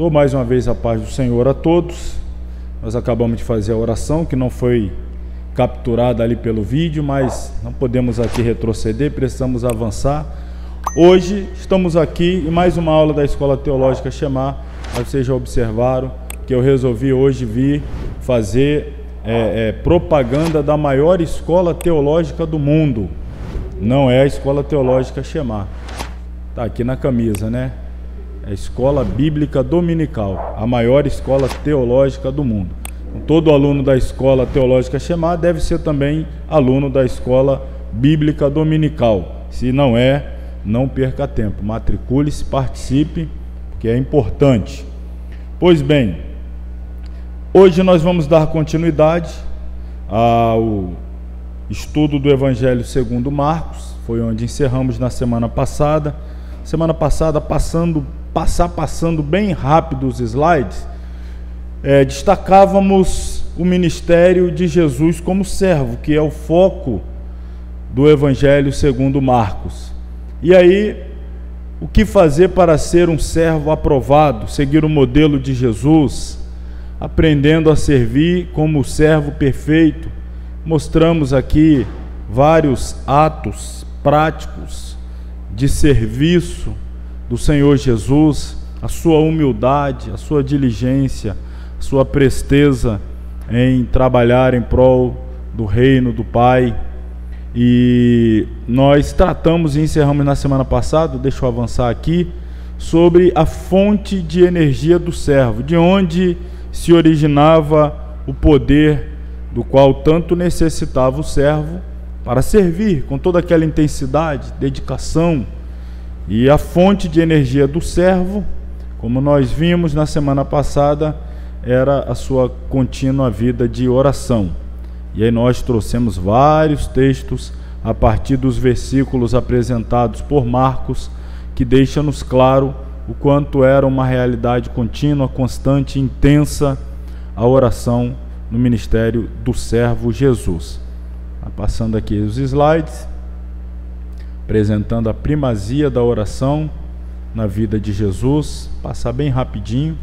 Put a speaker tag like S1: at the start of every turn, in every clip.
S1: Dou mais uma vez a paz do Senhor a todos. Nós acabamos de fazer a oração, que não foi capturada ali pelo vídeo, mas não podemos aqui retroceder, precisamos avançar. Hoje estamos aqui em mais uma aula da Escola Teológica Shema. Vocês já observaram que eu resolvi hoje vir fazer propaganda da maior escola teológica do mundo. Não é a Escola Teológica Shema. Está aqui na camisa, né? É a Escola Bíblica Dominical, a maior escola teológica do mundo. Todo aluno da Escola Teológica Shema deve ser também aluno da Escola Bíblica Dominical. Se não é, não perca tempo. Matricule-se, participe, que é importante. Pois bem, hoje nós vamos dar continuidade ao estudo do Evangelho segundo Marcos. Foi onde encerramos na semana passada. Semana passada, passando bem rápido os slides, destacávamos o ministério de Jesus como servo, que é o foco do Evangelho segundo Marcos. E aí, o que fazer para ser um servo aprovado, seguir o modelo de Jesus, aprendendo a servir como servo perfeito? Mostramos aqui vários atos práticos de serviço do Senhor Jesus, a sua humildade, a sua diligência, a sua presteza em trabalhar em prol do reino do Pai. E nós tratamos e encerramos na semana passada, deixa eu avançar aqui, sobre a fonte de energia do servo, de onde se originava o poder do qual tanto necessitava o servo para servir com toda aquela intensidade, dedicação. E a fonte de energia do servo, como nós vimos na semana passada, era a sua contínua vida de oração. E aí nós trouxemos vários textos a partir dos versículos apresentados por Marcos, que deixam-nos claro o quanto era uma realidade contínua, constante, intensa a oração no ministério do servo Jesus. Passando aqui os slides, apresentando a primazia da oração na vida de Jesus, passar bem rapidinho.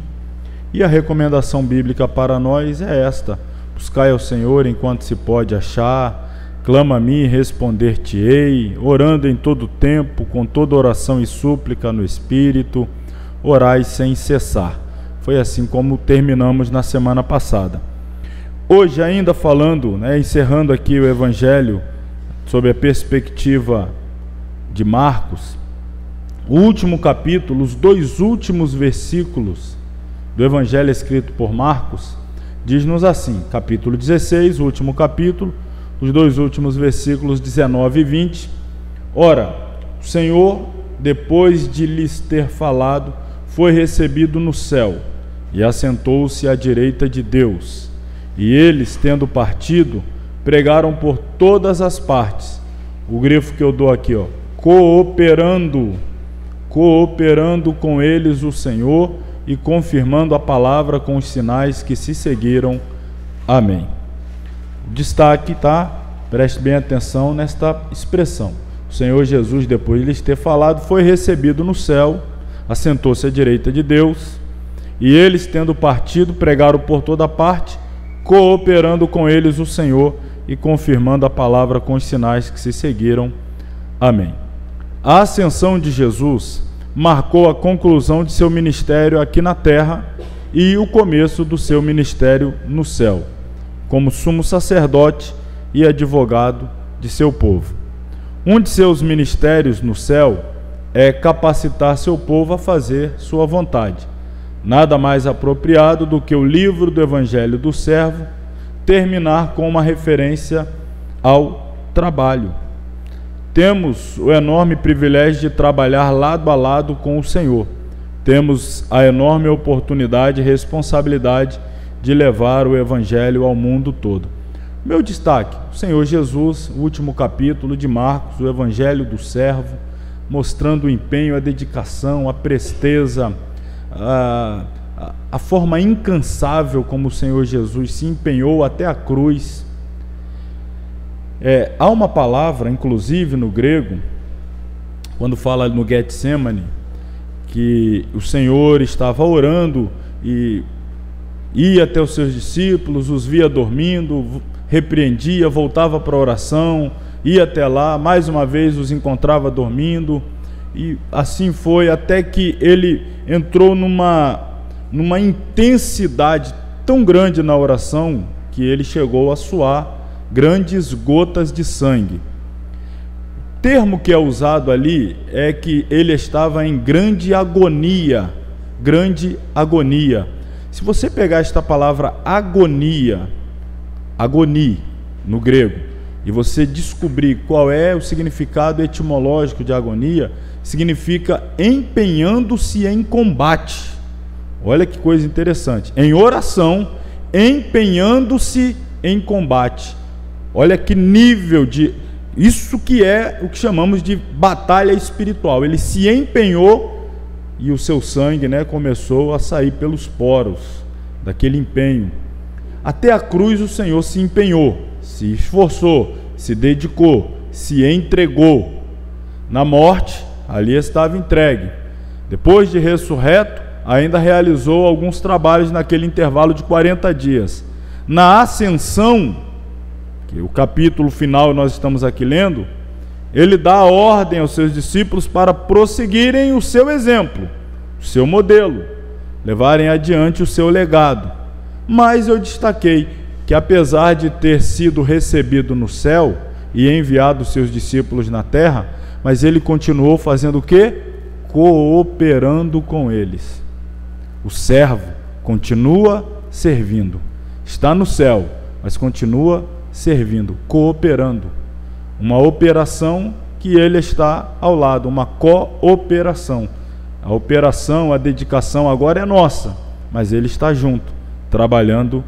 S1: E a recomendação bíblica para nós é esta: buscai ao Senhor enquanto se pode achar, clama a mim e responder-te-ei, orando em todo tempo, com toda oração e súplica no Espírito, orai sem cessar. Foi assim como terminamos na semana passada. Hoje, ainda falando, encerrando aqui o Evangelho sob a perspectiva de Marcos, o último capítulo, os dois últimos versículos do Evangelho escrito por Marcos, diz-nos assim, capítulo 16, o último capítulo, os dois últimos versículos 19 e 20. Ora, o Senhor, depois de lhes ter falado, foi recebido no céu e assentou-se à direita de Deus. E eles, tendo partido, pregaram por todas as partes. O grifo que eu dou aqui, cooperando com eles o Senhor e confirmando a palavra com os sinais que se seguiram. Amém. Destaque, preste bem atenção nesta expressão. O Senhor Jesus, depois de lhes ter falado, foi recebido no céu, assentou-se à direita de Deus, e eles, tendo partido, pregaram por toda parte, cooperando com eles o Senhor e confirmando a palavra com os sinais que se seguiram. Amém. A ascensão de Jesus marcou a conclusão de seu ministério aqui na terra e o começo do seu ministério no céu, como sumo sacerdote e advogado de seu povo. Um de seus ministérios no céu é capacitar seu povo a fazer sua vontade. Nada mais apropriado do que o livro do Evangelho do Servo terminar com uma referência ao trabalho. Temos o enorme privilégio de trabalhar lado a lado com o Senhor. Temos a enorme oportunidade e responsabilidade de levar o Evangelho ao mundo todo. Meu destaque, o Senhor Jesus, o último capítulo de Marcos, o Evangelho do Servo, mostrando o empenho, a dedicação, a presteza, a forma incansável como o Senhor Jesus se empenhou até a cruz. Há uma palavra, inclusive no grego, quando fala no Getsemane, que o Senhor estava orando e ia até os seus discípulos, os via dormindo, repreendia, voltava para a oração, ia até lá, mais uma vez os encontrava dormindo, e assim foi até que ele entrou numa intensidade tão grande na oração que ele chegou a suar grandes gotas de sangue. O termo que é usado ali é que ele estava em grande agonia, Se você pegar esta palavra agonia, no grego, e você descobrir qual é o significado etimológico de agonia, significa empenhando-se em combate. Olha que coisa interessante. Em oração, empenhando-se em combate. Olha que nível de... Isso que é o que chamamos de batalha espiritual. Ele se empenhou e o seu sangue, começou a sair pelos poros daquele empenho. Até a cruz o Senhor se empenhou, se esforçou, se dedicou, se entregou. Na morte, ali estava entregue. Depois de ressurreto, ainda realizou alguns trabalhos naquele intervalo de 40 dias. Na ascensão, que o capítulo final nós estamos aqui lendo, ele dá a ordem aos seus discípulos para prosseguirem o seu exemplo, o seu modelo, levarem adiante o seu legado. Mas eu destaquei que, apesar de ter sido recebido no céu e enviado os seus discípulos na terra, mas ele continuou fazendo o quê? Cooperando com eles. O servo continua servindo. Está no céu, mas continua servindo, cooperando. Uma operação que ele está ao lado, uma cooperação. A operação, a dedicação agora é nossa, mas ele está junto, trabalhando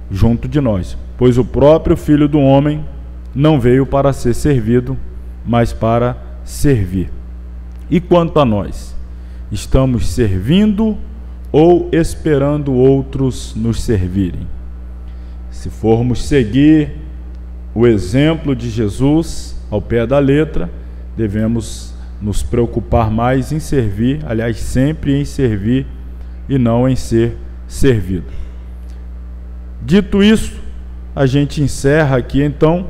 S1: junto de nós. Pois o próprio Filho do Homem não veio para ser servido, mas para servir. E quanto a nós? Estamos servindo ou esperando outros nos servirem? Se formos seguir o exemplo de Jesus ao pé da letra, devemos nos preocupar mais em servir, aliás, sempre em servir e não em ser servido. Dito isso, a gente encerra aqui então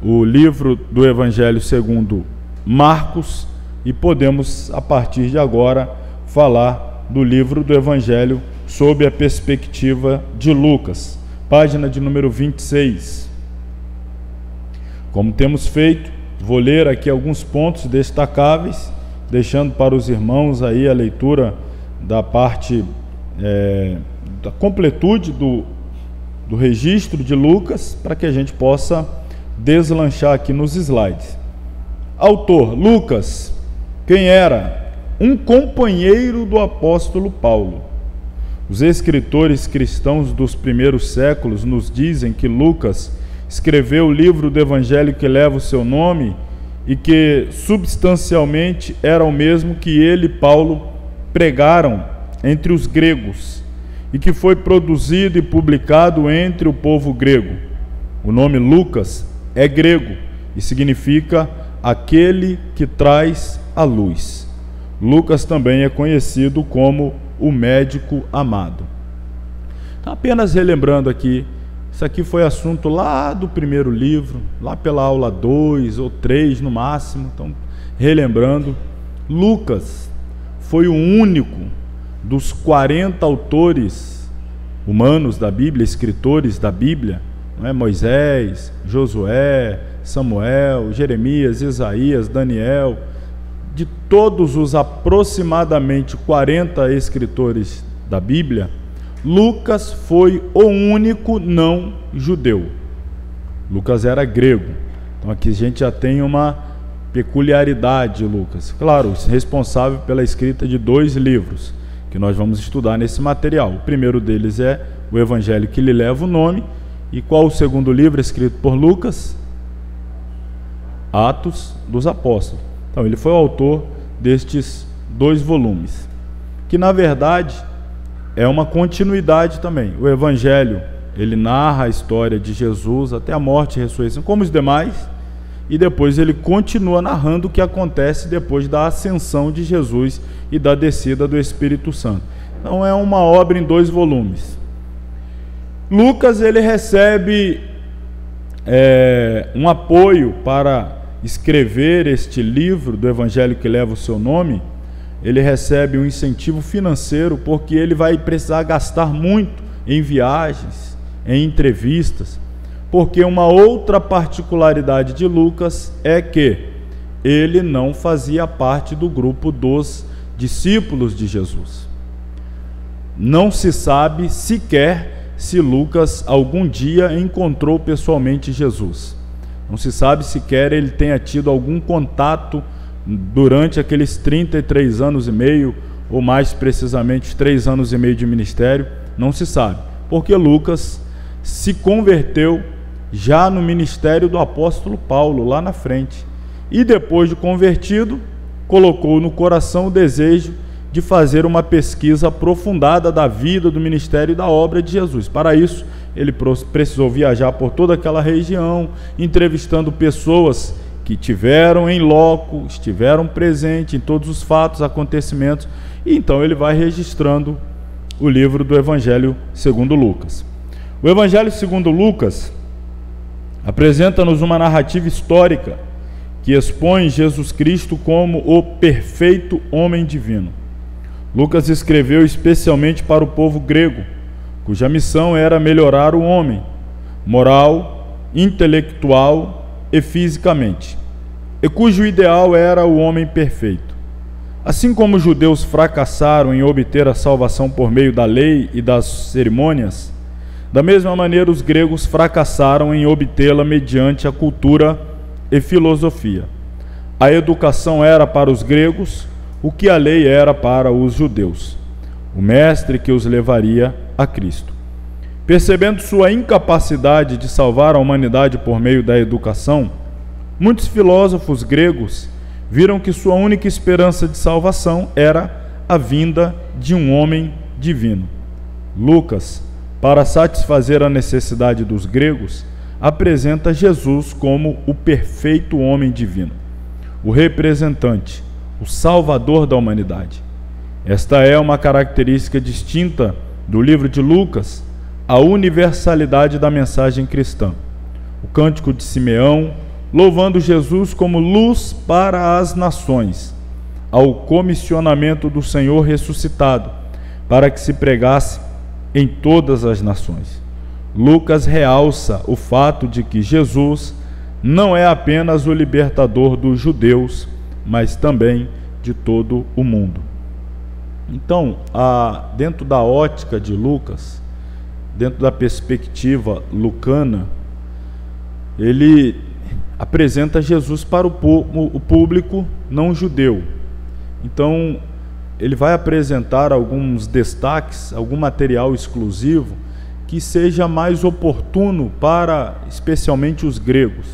S1: o livro do Evangelho segundo Marcos e podemos, a partir de agora, falar do livro do Evangelho sob a perspectiva de Lucas, página de número 26. Como temos feito, vou ler aqui alguns pontos destacáveis, deixando para os irmãos aí a leitura da parte da completude do registro de Lucas, para que a gente possa deslanchar aqui nos slides. Autor, Lucas, quem era? Um companheiro do apóstolo Paulo. Os escritores cristãos dos primeiros séculos nos dizem que Lucas escreveu o livro do Evangelho que leva o seu nome e que substancialmente era o mesmo que ele e Paulo pregaram entre os gregos e que foi produzido e publicado entre o povo grego. O nome Lucas é grego e significa aquele que traz a luz. Lucas também é conhecido como o médico amado. Então, apenas relembrando aqui, isso aqui foi assunto lá do primeiro livro, lá pela aula 2 ou 3 no máximo. Então, relembrando, Lucas foi o único dos 40 autores humanos da Bíblia, escritores da Bíblia, não é? Moisés, Josué, Samuel, Jeremias, Isaías, Daniel, de todos os aproximadamente 40 escritores da Bíblia, Lucas foi o único não judeu. Lucas era grego. Então aqui a gente já tem uma peculiaridade de Lucas. Claro, responsável pela escrita de 2 livros que nós vamos estudar nesse material. O primeiro deles é o Evangelho que lhe leva o nome. E qual o segundo livro escrito por Lucas? Atos dos Apóstolos. Então ele foi o autor destes 2 volumes, que na verdade é uma continuidade também. O Evangelho, ele narra a história de Jesus até a morte e ressurreição, como os demais, e depois ele continua narrando o que acontece depois da ascensão de Jesus e da descida do Espírito Santo. Então é uma obra em 2 volumes. Lucas, ele recebe um apoio para escrever este livro do Evangelho que leva o seu nome. Ele recebe um incentivo financeiro, porque ele vai precisar gastar muito em viagens, em entrevistas, porque uma outra particularidade de Lucas é que ele não fazia parte do grupo dos discípulos de Jesus. Não se sabe sequer se Lucas algum dia encontrou pessoalmente Jesus. Não se sabe sequer ele tenha tido algum contato durante aqueles 33 anos e meio, ou mais precisamente 3 anos e meio de ministério. Não se sabe, porque Lucas se converteu já no ministério do apóstolo Paulo, lá na frente. E depois de convertido, colocou no coração o desejo de fazer uma pesquisa aprofundada da vida, do ministério e da obra de Jesus. Para isso, ele precisou viajar por toda aquela região, entrevistando pessoas que tiveram em loco, estiveram presentes em todos os fatos, acontecimentos, e então ele vai registrando o livro do Evangelho segundo Lucas. O Evangelho segundo Lucas apresenta-nos uma narrativa histórica que expõe Jesus Cristo como o perfeito homem divino. Lucas escreveu especialmente para o povo grego, cuja missão era melhorar o homem, moral, intelectual e fisicamente, e cujo ideal era o homem perfeito. Assim como os judeus fracassaram em obter a salvação por meio da lei e das cerimônias, da mesma maneira os gregos fracassaram em obtê-la mediante a cultura e filosofia. A educação era para os gregos o que a lei era para os judeus, o mestre que os levaria a Cristo. Percebendo sua incapacidade de salvar a humanidade por meio da educação, muitos filósofos gregos viram que sua única esperança de salvação era a vinda de um homem divino. Lucas, para satisfazer a necessidade dos gregos, apresenta Jesus como o perfeito homem divino, o representante, o salvador da humanidade. Esta é uma característica distinta do livro de Lucas, a universalidade da mensagem cristã. O cântico de Simeão, louvando Jesus como luz para as nações, ao comissionamento do Senhor ressuscitado, para que se pregasse em todas as nações. Lucas realça o fato de que Jesus não é apenas o libertador dos judeus, mas também de todo o mundo. Então, dentro da ótica de Lucas, dentro da perspectiva lucana, ele apresenta Jesus para o público não judeu. Então, ele vai apresentar alguns destaques, algum material exclusivo que seja mais oportuno para especialmente os gregos.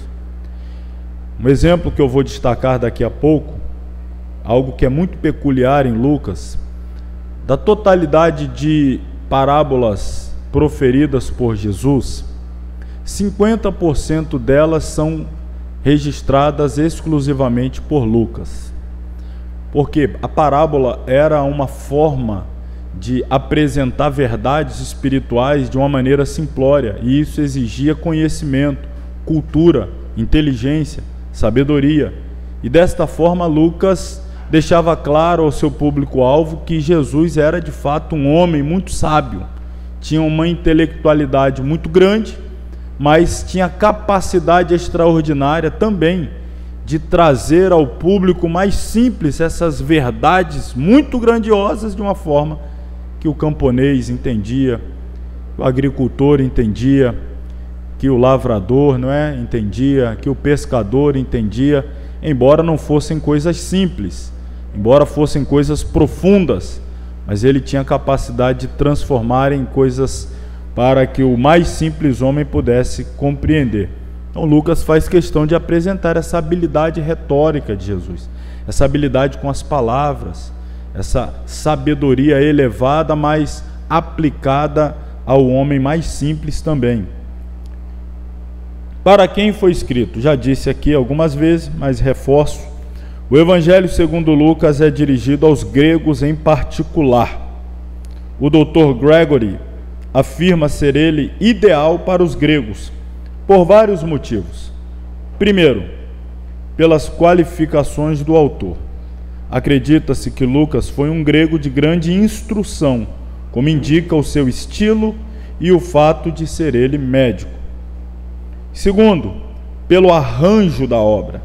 S1: Um exemplo que eu vou destacar daqui a pouco, algo que é muito peculiar em Lucas, da totalidade de parábolas proferidas por Jesus, 50% delas são registradas exclusivamente por Lucas. Porque a parábola era uma forma de apresentar verdades espirituais de uma maneira simplória, e isso exigia conhecimento, cultura, inteligência, sabedoria. E desta forma Lucas deixava claro ao seu público-alvo que Jesus era de fato um homem muito sábio, tinha uma intelectualidade muito grande, mas tinha capacidade extraordinária também de trazer ao público mais simples essas verdades muito grandiosas de uma forma que o camponês entendia, o agricultor entendia, que o lavrador, entendia, que o pescador entendia, embora não fossem coisas simples, embora fossem coisas profundas, mas ele tinha capacidade de transformar em coisas para que o mais simples homem pudesse compreender. Então Lucas faz questão de apresentar essa habilidade retórica de Jesus, essa habilidade com as palavras, essa sabedoria elevada, mas aplicada ao homem mais simples também. Para quem foi escrito? Já disse aqui algumas vezes, mas reforço. O Evangelho segundo Lucas é dirigido aos gregos em particular. O Dr. Gregory afirma ser ele ideal para os gregos, por vários motivos. Primeiro, pelas qualificações do autor. Acredita-se que Lucas foi um grego de grande instrução, como indica o seu estilo e o fato de ser ele médico. Segundo, pelo arranjo da obra.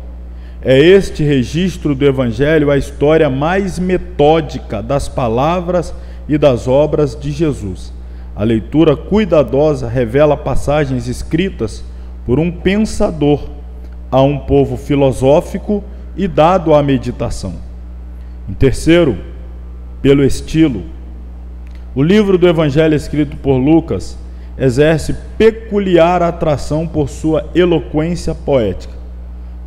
S1: É este registro do Evangelho a história mais metódica das palavras e das obras de Jesus. A leitura cuidadosa revela passagens escritas por um pensador a um povo filosófico e dado à meditação. Em terceiro, pelo estilo. O livro do Evangelho escrito por Lucas exerce peculiar atração por sua eloquência poética.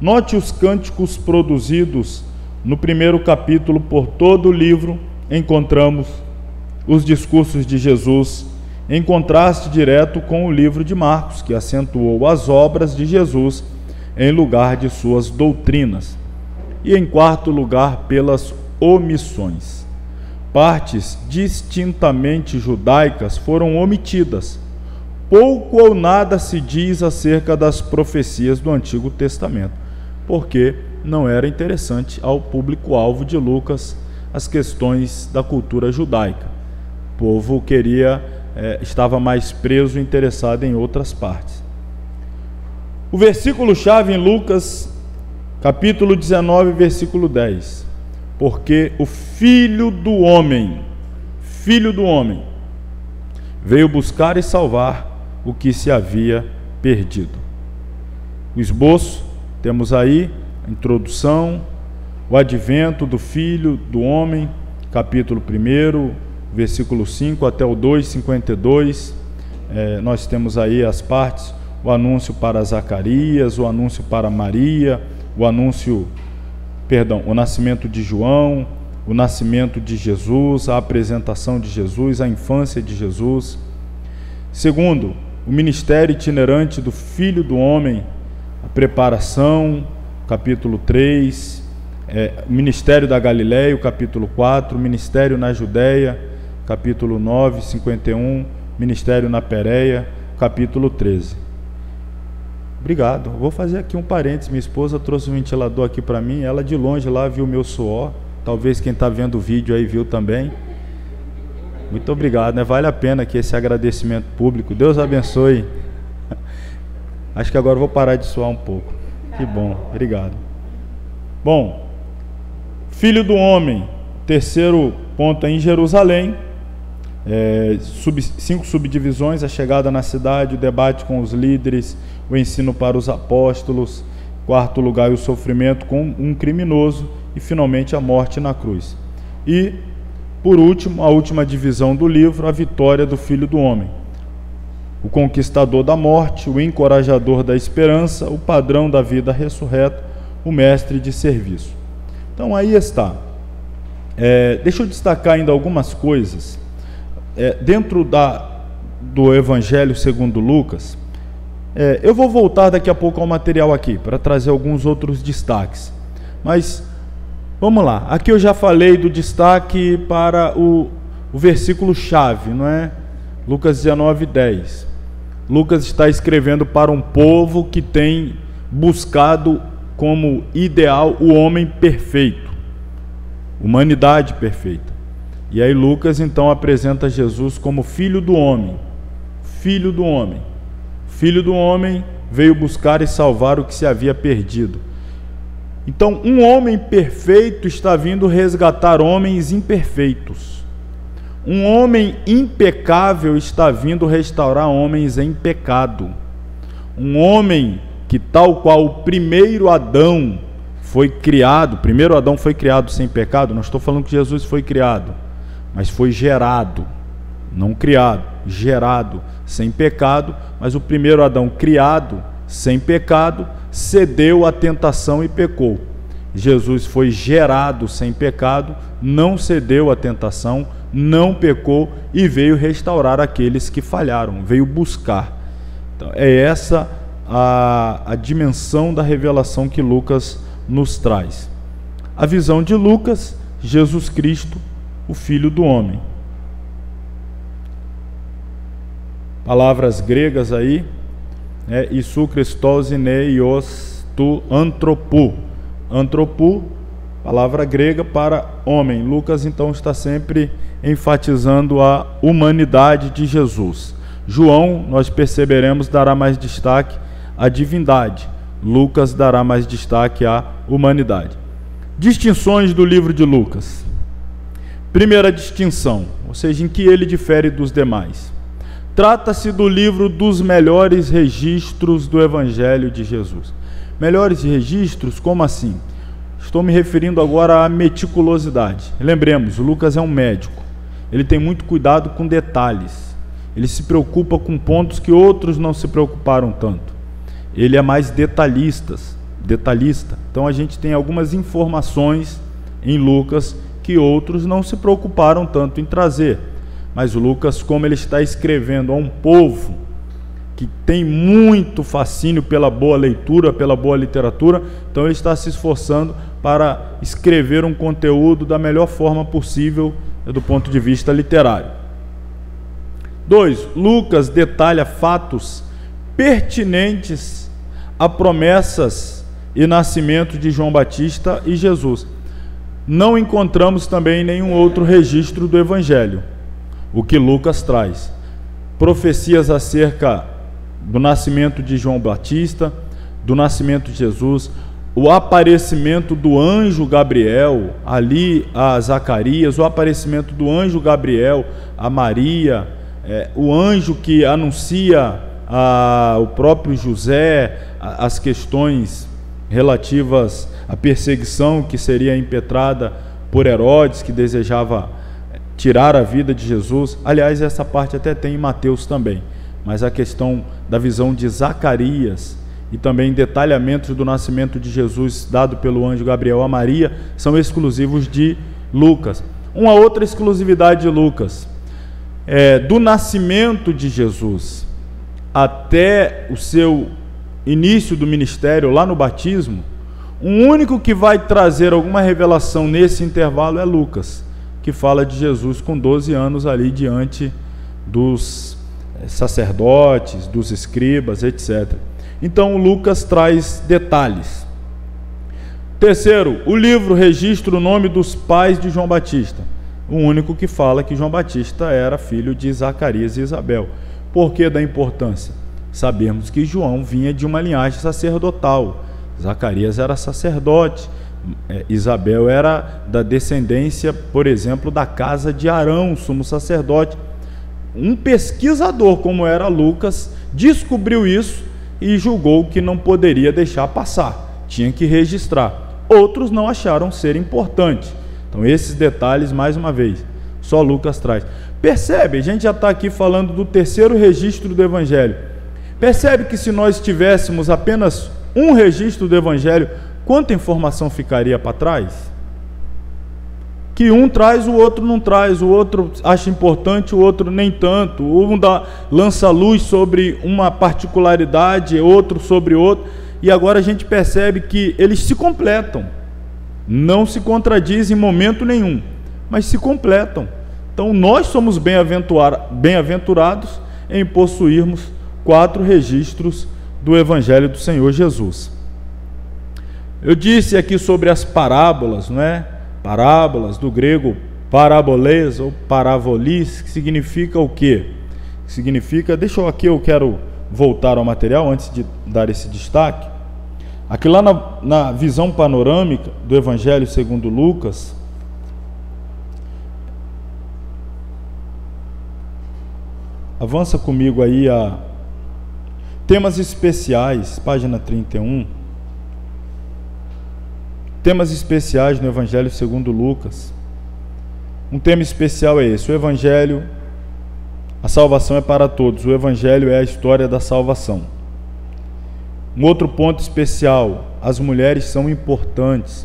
S1: Note os cânticos produzidos no primeiro capítulo. Por todo o livro encontramos os discursos de Jesus, em contraste direto com o livro de Marcos, que acentuou as obras de Jesus em lugar de suas doutrinas. E em quarto lugar, pelas omissões. Partes distintamente judaicas foram omitidas. Pouco ou nada se diz acerca das profecias do Antigo Testamento, porque não era interessante ao público-alvo de Lucas as questões da cultura judaica. O povo estava mais preso, interessado em outras partes. O versículo-chave em Lucas, capítulo 19, versículo 10. Porque o Filho do Homem, veio buscar e salvar o que se havia perdido. O esboço, temos aí a introdução, o advento do Filho do Homem, capítulo 1, versículo 5 até o 2:52. Nós temos aí as partes, o anúncio para Zacarias, o anúncio para Maria, o nascimento de João, o nascimento de Jesus, a apresentação de Jesus, a infância de Jesus. Segundo, o ministério itinerante do Filho do Homem, a preparação, capítulo 3, o ministério da Galileia, o capítulo 4, o ministério na Judéia, capítulo 9, 51, ministério na Pérea, capítulo 13. Obrigado. Vou fazer aqui um parênteses. Minha esposa trouxe um ventilador aqui para mim. Ela de longe lá viu meu suor. Talvez quem está vendo o vídeo aí viu também. Muito obrigado, né? Vale a pena aqui esse agradecimento público. Deus abençoe. Acho que agora eu vou parar de suar um pouco. Que bom. Obrigado. Bom, Filho do Homem. Terceiro ponto é em Jerusalém. 5 subdivisões: a chegada na cidade, o debate com os líderes, o ensino para os apóstolos. Quarto lugar, o sofrimento com um criminoso e finalmente a morte na cruz. E, por último, a última divisão do livro, a vitória do Filho do Homem. O conquistador da morte, o encorajador da esperança, o padrão da vida ressurreta, o mestre de serviço. Então aí está. Deixa eu destacar ainda algumas coisas. Dentro do Evangelho segundo Lucas, eu vou voltar daqui a pouco ao material aqui, para trazer alguns outros destaques. Mas, vamos lá. Aqui eu já falei do destaque para o versículo-chave, não é? Lucas 19, 10. Lucas está escrevendo para um povo que tem buscado como ideal o homem perfeito, humanidade perfeita. E aí Lucas então apresenta Jesus como Filho do Homem. Filho do Homem. Filho do Homem veio buscar e salvar o que se havia perdido. Então, um homem perfeito está vindo resgatar homens imperfeitos. Um homem impecável está vindo restaurar homens em pecado. Um homem que, tal qual o primeiro Adão foi criado, o primeiro Adão foi criado sem pecado, não estou falando que Jesus foi criado, mas foi gerado, não criado, gerado sem pecado, mas o primeiro Adão criado sem pecado cedeu à tentação e pecou. Jesus foi gerado sem pecado, não cedeu à tentação, não pecou e veio restaurar aqueles que falharam, veio buscar. Então, é essa a dimensão da revelação que Lucas nos traz. A visão de Lucas, Jesus Cristo, o Filho do Homem. Palavras gregas aí, Isu Christos Neios tu antropu. Antropu, palavra grega para homem. Lucas então está sempre enfatizando a humanidade de Jesus. João, nós perceberemos, dará mais destaque à divindade. Lucas dará mais destaque à humanidade. Distinções do livro de Lucas. Primeira distinção, ou seja, em que ele difere dos demais. Trata-se do livro dos melhores registros do Evangelho de Jesus. Melhores registros, como assim? Estou me referindo agora à meticulosidade. Lembremos, Lucas é um médico. Ele tem muito cuidado com detalhes. Ele se preocupa com pontos que outros não se preocuparam tanto. Ele é mais detalhista. Então a gente tem algumas informações em Lucas que outros não se preocuparam tanto em trazer. Mas o Lucas, como ele está escrevendo a um povo que tem muito fascínio pela boa leitura, pela boa literatura, então ele está se esforçando para escrever um conteúdo da melhor forma possível do ponto de vista literário. 2. Lucas detalha fatos pertinentes a promessas e nascimento de João Batista e Jesus. Não encontramos também nenhum outro registro do Evangelho o que Lucas traz. Profecias acerca do nascimento de João Batista, do nascimento de Jesus, o aparecimento do anjo Gabriel ali a Zacarias, o aparecimento do anjo Gabriel a Maria, o anjo que anuncia o próprio José as questões relativas à perseguição que seria impetrada por Herodes, que desejava tirar a vida de Jesus. Aliás, essa parte até tem em Mateus também, mas a questão da visão de Zacarias e também detalhamentos do nascimento de Jesus dado pelo anjo Gabriel a Maria são exclusivos de Lucas. Uma outra exclusividade de Lucas, do nascimento de Jesus até o seu início do ministério, lá no batismo, o único que vai trazer alguma revelação nesse intervalo é Lucas, que fala de Jesus com 12 anos ali diante dos sacerdotes, dos escribas, etc. Então Lucas traz detalhes. Terceiro, o livro registra o nome dos pais de João Batista, o único que fala que João Batista era filho de Zacarias e Isabel. Por que da importância? Sabemos que João vinha de uma linhagem sacerdotal, Zacarias era sacerdote, Isabel era da descendência, por exemplo, da casa de Arão, sumo sacerdote. Um pesquisador como era Lucas descobriu isso e julgou que não poderia deixar passar, tinha que registrar. Outros não acharam ser importante. Então esses detalhes, mais uma vez, só Lucas traz. Percebe? A gente já está aqui falando do terceiro registro do Evangelho. Percebe que se nós tivéssemos apenas um registro do Evangelho, quanta informação ficaria para trás? Que um traz, o outro não traz, o outro acha importante, o outro nem tanto. Um lança luz sobre uma particularidade, outro sobre outro. E agora a gente percebe que eles se completam. Não se contradizem em momento nenhum, mas se completam. Então nós somos bem-aventurados em possuirmos 4 registros do Evangelho do Senhor Jesus. Eu disse aqui sobre as parábolas, não é? Parábolas, do grego paraboles ou paravolis, que significa o quê? Significa, eu quero voltar ao material antes de dar esse destaque. Aqui lá na visão panorâmica do Evangelho segundo Lucas, avança comigo aí a temas especiais, página 31. Temas especiais no Evangelho segundo Lucas. Um tema especial é esse: o Evangelho, a salvação é para todos. O Evangelho é a história da salvação. Um outro ponto especial: as mulheres são importantes.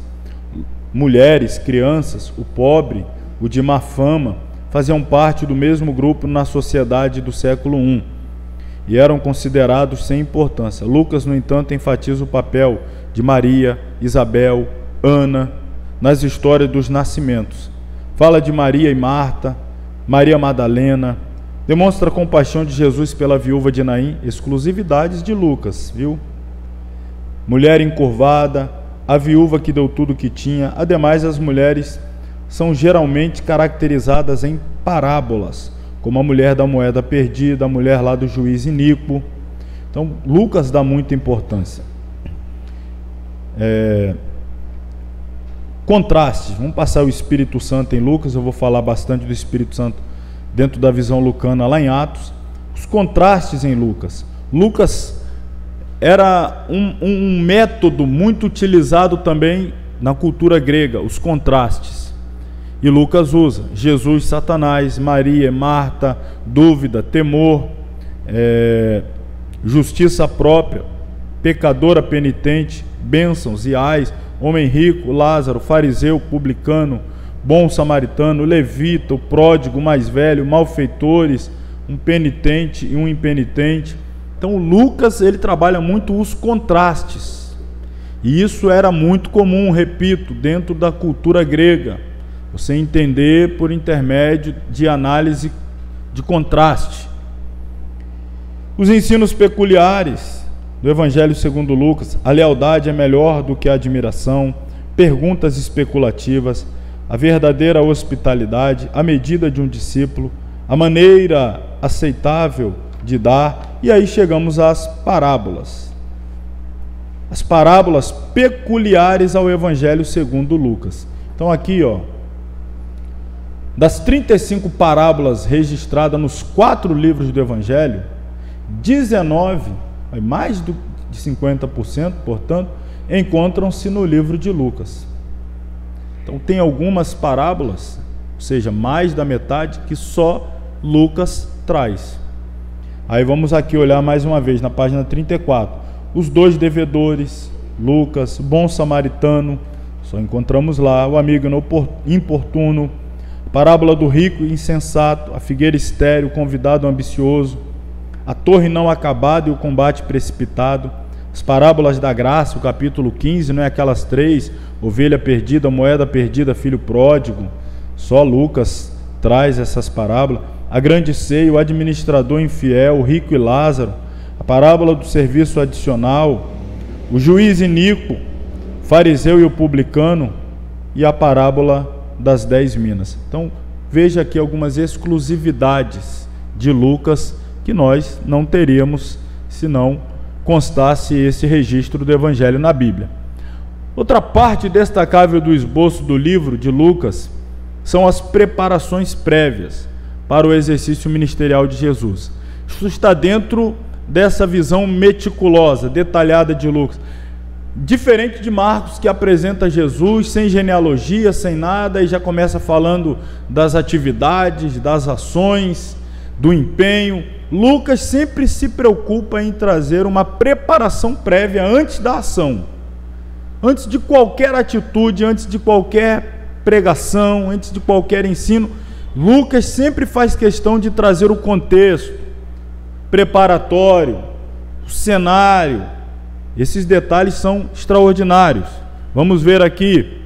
S1: Mulheres, crianças, o pobre, o de má fama, faziam parte do mesmo grupo na sociedade do século I. e eram considerados sem importância. Lucas, no entanto, enfatiza o papel de Maria, Isabel, Ana, nas histórias dos nascimentos. Fala de Maria e Marta, Maria Madalena, demonstra a compaixão de Jesus pela viúva de Naim, exclusividades de Lucas, viu? Mulher encurvada, a viúva que deu tudo o que tinha. Ademais, as mulheres são geralmente caracterizadas em parábolas, como a mulher da moeda perdida, a mulher lá do juiz iníquo. Então, Lucas dá muita importância. Contrastes, vamos passar o Espírito Santo em Lucas, eu vou falar bastante do Espírito Santo dentro da visão lucana lá em Atos. Os contrastes em Lucas. Lucas era um método muito utilizado também na cultura grega, os contrastes. E Lucas usa Jesus, Satanás, Maria, Marta, dúvida, temor, justiça própria, pecadora penitente, bênçãos e ais, homem rico, Lázaro, fariseu, publicano, bom samaritano, levita, o pródigo mais velho, malfeitores, um penitente e um impenitente. Então Lucas, ele trabalha muito os contrastes, e isso era muito comum, repito, dentro da cultura grega, você entender por intermédio de análise de contraste. Os ensinos peculiares do Evangelho segundo Lucas: a lealdade é melhor do que a admiração, perguntas especulativas, a verdadeira hospitalidade, a medida de um discípulo, a maneira aceitável de dar. E aí chegamos às parábolas. As parábolas peculiares ao Evangelho segundo Lucas. Então aqui, das 35 parábolas registradas nos 4 livros do Evangelho, 19, mais de 50%, portanto, encontram-se no livro de Lucas. Então tem algumas parábolas, ou seja, mais da metade, que só Lucas traz. Aí vamos aqui olhar mais uma vez na página 34. Os 2 devedores, Lucas, bom samaritano, só encontramos lá. O amigo importuno, a parábola do rico insensato, a figueira estéril, o convidado ambicioso, a torre não acabada e o combate precipitado, as parábolas da graça, o capítulo 15, não é aquelas 3, ovelha perdida, moeda perdida, filho pródigo. Só Lucas traz essas parábolas. A grande ceia, o administrador infiel, o rico e Lázaro, a parábola do serviço adicional, o juiz iníquo, fariseu e o publicano, e a parábola das 10 minas. Então, veja aqui algumas exclusividades de Lucas que nós não teríamos se não constasse esse registro do Evangelho na Bíblia. Outra parte destacável do esboço do livro de Lucas são as preparações prévias para o exercício ministerial de Jesus. Isso está dentro dessa visão meticulosa, detalhada de Lucas. Diferente de Marcos, que apresenta Jesus sem genealogia, sem nada, e já começa falando das atividades, das ações, do empenho. Lucas sempre se preocupa em trazer uma preparação prévia antes da ação. Antes de qualquer atitude, antes de qualquer pregação, antes de qualquer ensino, Lucas sempre faz questão de trazer o contexto preparatório, o cenário. Esses detalhes são extraordinários. Vamos ver aqui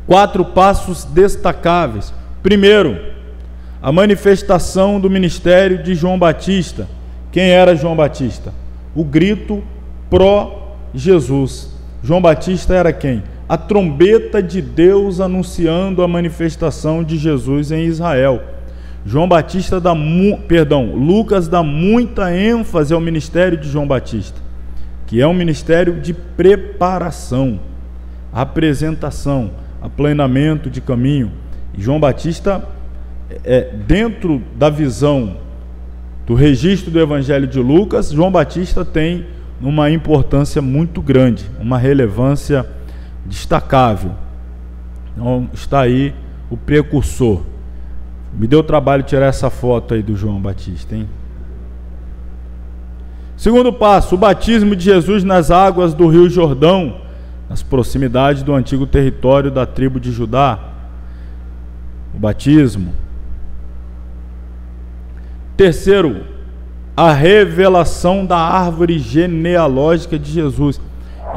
S1: 4 passos destacáveis. Primeiro, a manifestação do ministério de João Batista. Quem era João Batista? O grito pró-Jesus. João Batista era quem? A trombeta de Deus anunciando a manifestação de Jesus em Israel. Lucas dá muita ênfase ao ministério de João Batista, que é um ministério de preparação, apresentação, aplanamento de caminho. E João Batista, dentro da visão do registro do Evangelho de Lucas, João Batista tem uma importância muito grande, uma relevância destacável. Então está aí o precursor. Me deu trabalho tirar essa foto aí do João Batista, hein? Segundo passo, o batismo de Jesus nas águas do Rio Jordão, nas proximidades do antigo território da tribo de Judá. O batismo. Terceiro, a revelação da árvore genealógica de Jesus.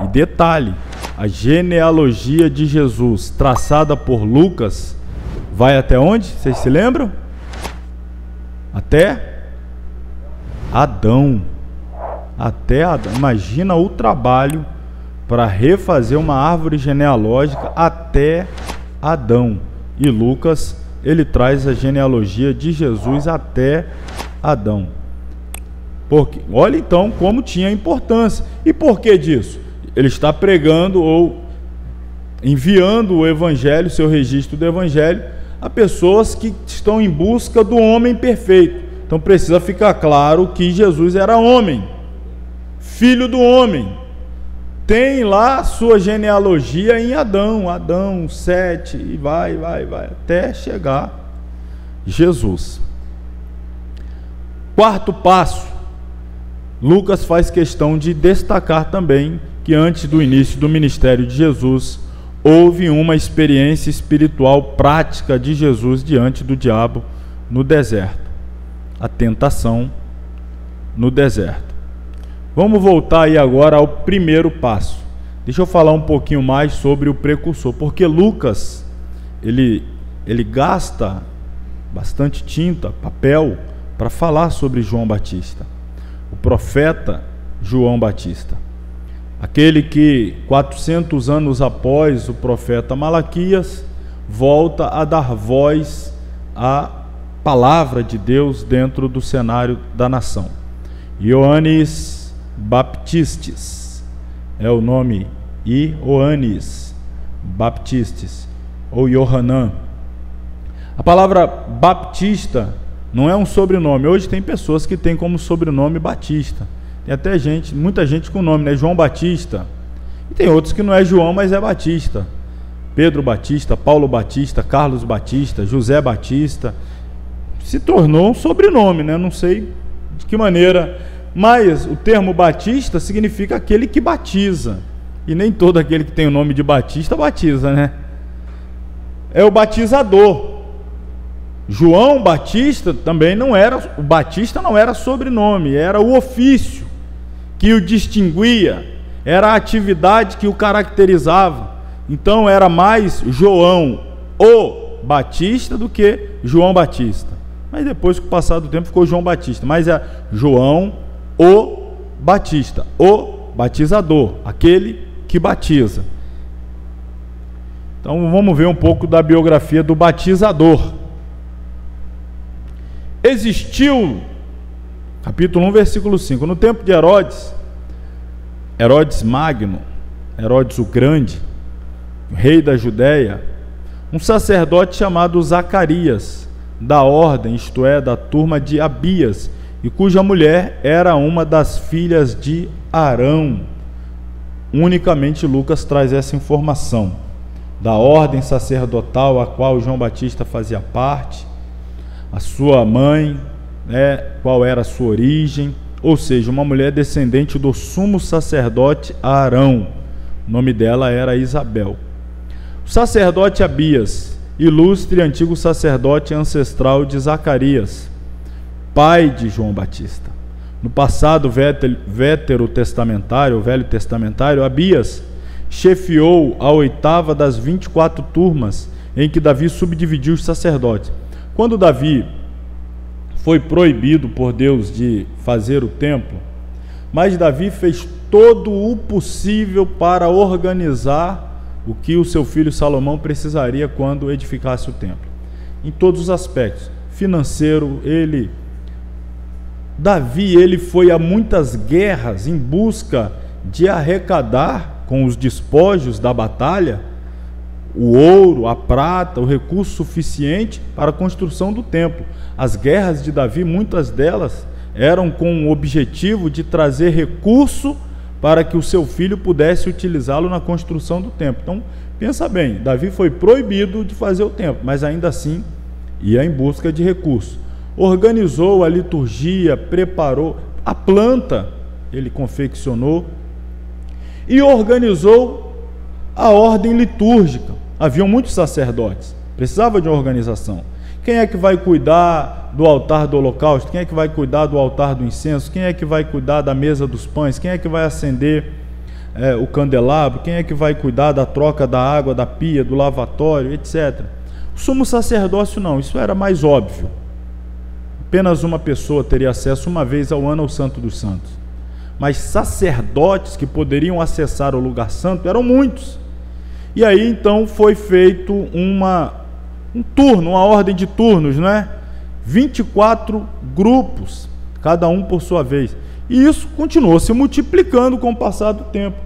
S1: E detalhe, a genealogia de Jesus, traçada por Lucas, vai até onde? Vocês se lembram? Até Adão. Até Adão. Imagina o trabalho para refazer uma árvore genealógica até Adão. E Lucas, ele traz a genealogia de Jesus até Adão. Porque, olha então como tinha importância. E por que disso? Ele está pregando ou enviando o Evangelho, seu registro do Evangelho, a pessoas que estão em busca do homem perfeito. Então precisa ficar claro que Jesus era homem, filho do homem. Tem lá a sua genealogia em Adão, Adão, Sete, e vai, até chegar Jesus. Quarto passo, Lucas faz questão de destacar também que antes do início do ministério de Jesus, houve uma experiência espiritual prática de Jesus diante do diabo no deserto. A tentação no deserto. Vamos voltar aí agora ao primeiro passo. Deixa eu falar um pouquinho mais sobre o precursor, porque Lucas, ele gasta bastante tinta, papel, para falar sobre João Batista, o profeta João Batista. Aquele que 400 anos após o profeta Malaquias, volta a dar voz à palavra de Deus dentro do cenário da nação. Ioannes Baptistes é o nome, Ioannes Baptistes, ou Yohanan. A palavra Baptista não é um sobrenome. Hoje tem pessoas que têm como sobrenome Batista. Tem até muita gente com nome, né? João Batista. E tem outros que não é João, mas é Batista. Pedro Batista, Paulo Batista, Carlos Batista, José Batista. Se tornou um sobrenome, né? Não sei de que maneira, mas o termo Batista significa aquele que batiza. E nem todo aquele que tem o nome de Batista batiza, né? É o batizador. João Batista também não era, o Batista não era sobrenome, era o ofício que o distinguia, era a atividade que o caracterizava. Então era mais João o Batista do que João Batista. Mas depois, com o passar do tempo, ficou João Batista. Mas é João o Batista, o batizador, aquele que batiza. Então vamos ver um pouco da biografia do batizador. Existiu, capítulo 1, versículo 5, no tempo de Herodes Magno, Herodes o Grande, rei da Judéia, um sacerdote chamado Zacarias, da ordem, isto é, da turma de Abias, e cuja mulher era uma das filhas de Arão. Unicamente Lucas traz essa informação, da ordem sacerdotal a qual João Batista fazia parte, a sua mãe, qual era a sua origem, ou seja, uma mulher descendente do sumo sacerdote Arão. O nome dela era Isabel. O sacerdote Abias, ilustre antigo sacerdote ancestral de Zacarias, pai de João Batista. No passado veterotestamentário, o Velho Testamentário, Abias chefiou a 8ª das 24 turmas em que Davi subdividiu os sacerdotes. Quando Davi foi proibido por Deus de fazer o templo, mas Davi fez todo o possível para organizar o que o seu filho Salomão precisaria quando edificasse o templo. Em todos os aspectos, financeiro, Davi foi a muitas guerras em busca de arrecadar com os despojos da batalha o ouro, a prata, o recurso suficiente para a construção do templo. As guerras de Davi, muitas delas, eram com o objetivo de trazer recurso para que o seu filho pudesse utilizá-lo na construção do templo. Então, pensa bem, Davi foi proibido de fazer o templo, mas ainda assim ia em busca de recursos. Organizou a liturgia, preparou a planta, ele confeccionou, e organizou a ordem litúrgica. Haviam muitos sacerdotes, precisava de uma organização. Quem é que vai cuidar do altar do holocausto? Quem é que vai cuidar do altar do incenso? Quem é que vai cuidar da mesa dos pães? Quem é que vai acender o candelabro? Quem é que vai cuidar da troca da água, da pia, do lavatório, etc. O sumo sacerdócio não, isso era mais óbvio. Apenas uma pessoa teria acesso uma vez ao ano ao Santo dos Santos. Mas sacerdotes que poderiam acessar o lugar santo eram muitos. E aí então foi feito um turno, uma ordem de turnos, não é? 24 grupos, cada um por sua vez. E isso continuou se multiplicando com o passar do tempo,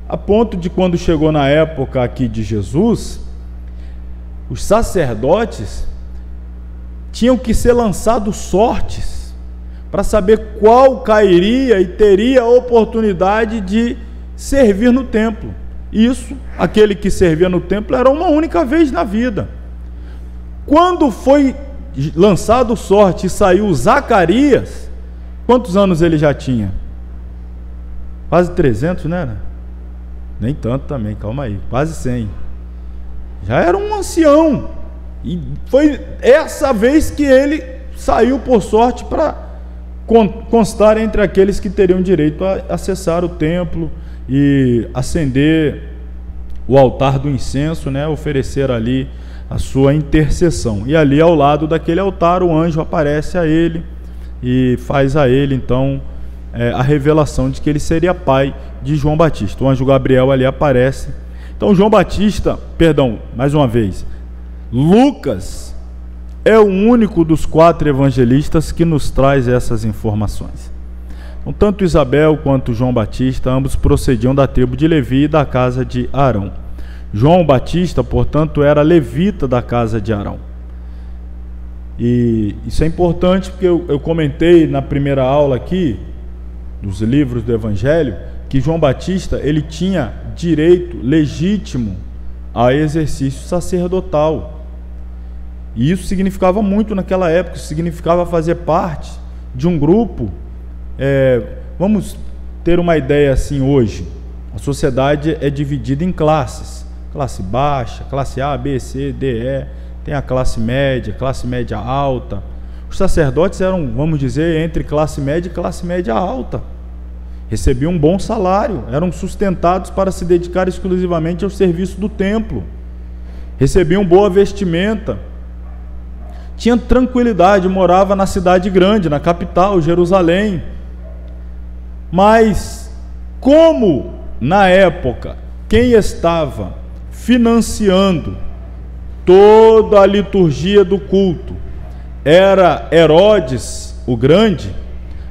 S1: a ponto de, quando chegou na época aqui de Jesus, os sacerdotes tinham que ser lançados sortes para saber qual cairia e teria a oportunidade de servir no templo. Isso, aquele que servia no templo, era uma única vez na vida. Quando foi lançado sorte e saiu Zacarias, quantos anos ele já tinha? Quase 300, né? Nem tanto também, calma aí, quase 100. Já era um ancião. E foi essa vez que ele saiu por sorte para constar entre aqueles que teriam direito a acessar o templo e acender o altar do incenso, né? Oferecer ali a sua intercessão. E ali ao lado daquele altar o anjo aparece a ele e faz a ele então a revelação de que ele seria pai de João Batista. O anjo Gabriel ali aparece. Então João Batista, mais uma vez, Lucas é o único dos 4 evangelistas que nos traz essas informações. Então, tanto Isabel quanto João Batista, ambos procediam da tribo de Levi e da casa de Arão. João Batista, portanto, era levita da casa de Arão. E isso é importante porque eu comentei na primeira aula aqui, dos livros do Evangelho, que João Batista ele tinha direito legítimo a exercício sacerdotal. E isso significava muito naquela época, isso significava fazer parte de um grupo. Vamos ter uma ideia assim hoje. A sociedade é dividida em classes. Classe baixa, classe A, B, C, D, E, tem a classe média alta. Os sacerdotes eram, vamos dizer, entre classe média e classe média alta. Recebiam um bom salário, eram sustentados para se dedicar exclusivamente ao serviço do templo. Recebiam boa vestimenta. Tinha tranquilidade, morava na cidade grande, na capital, Jerusalém. Mas, como na época, quem estava financiando toda a liturgia do culto era Herodes o Grande,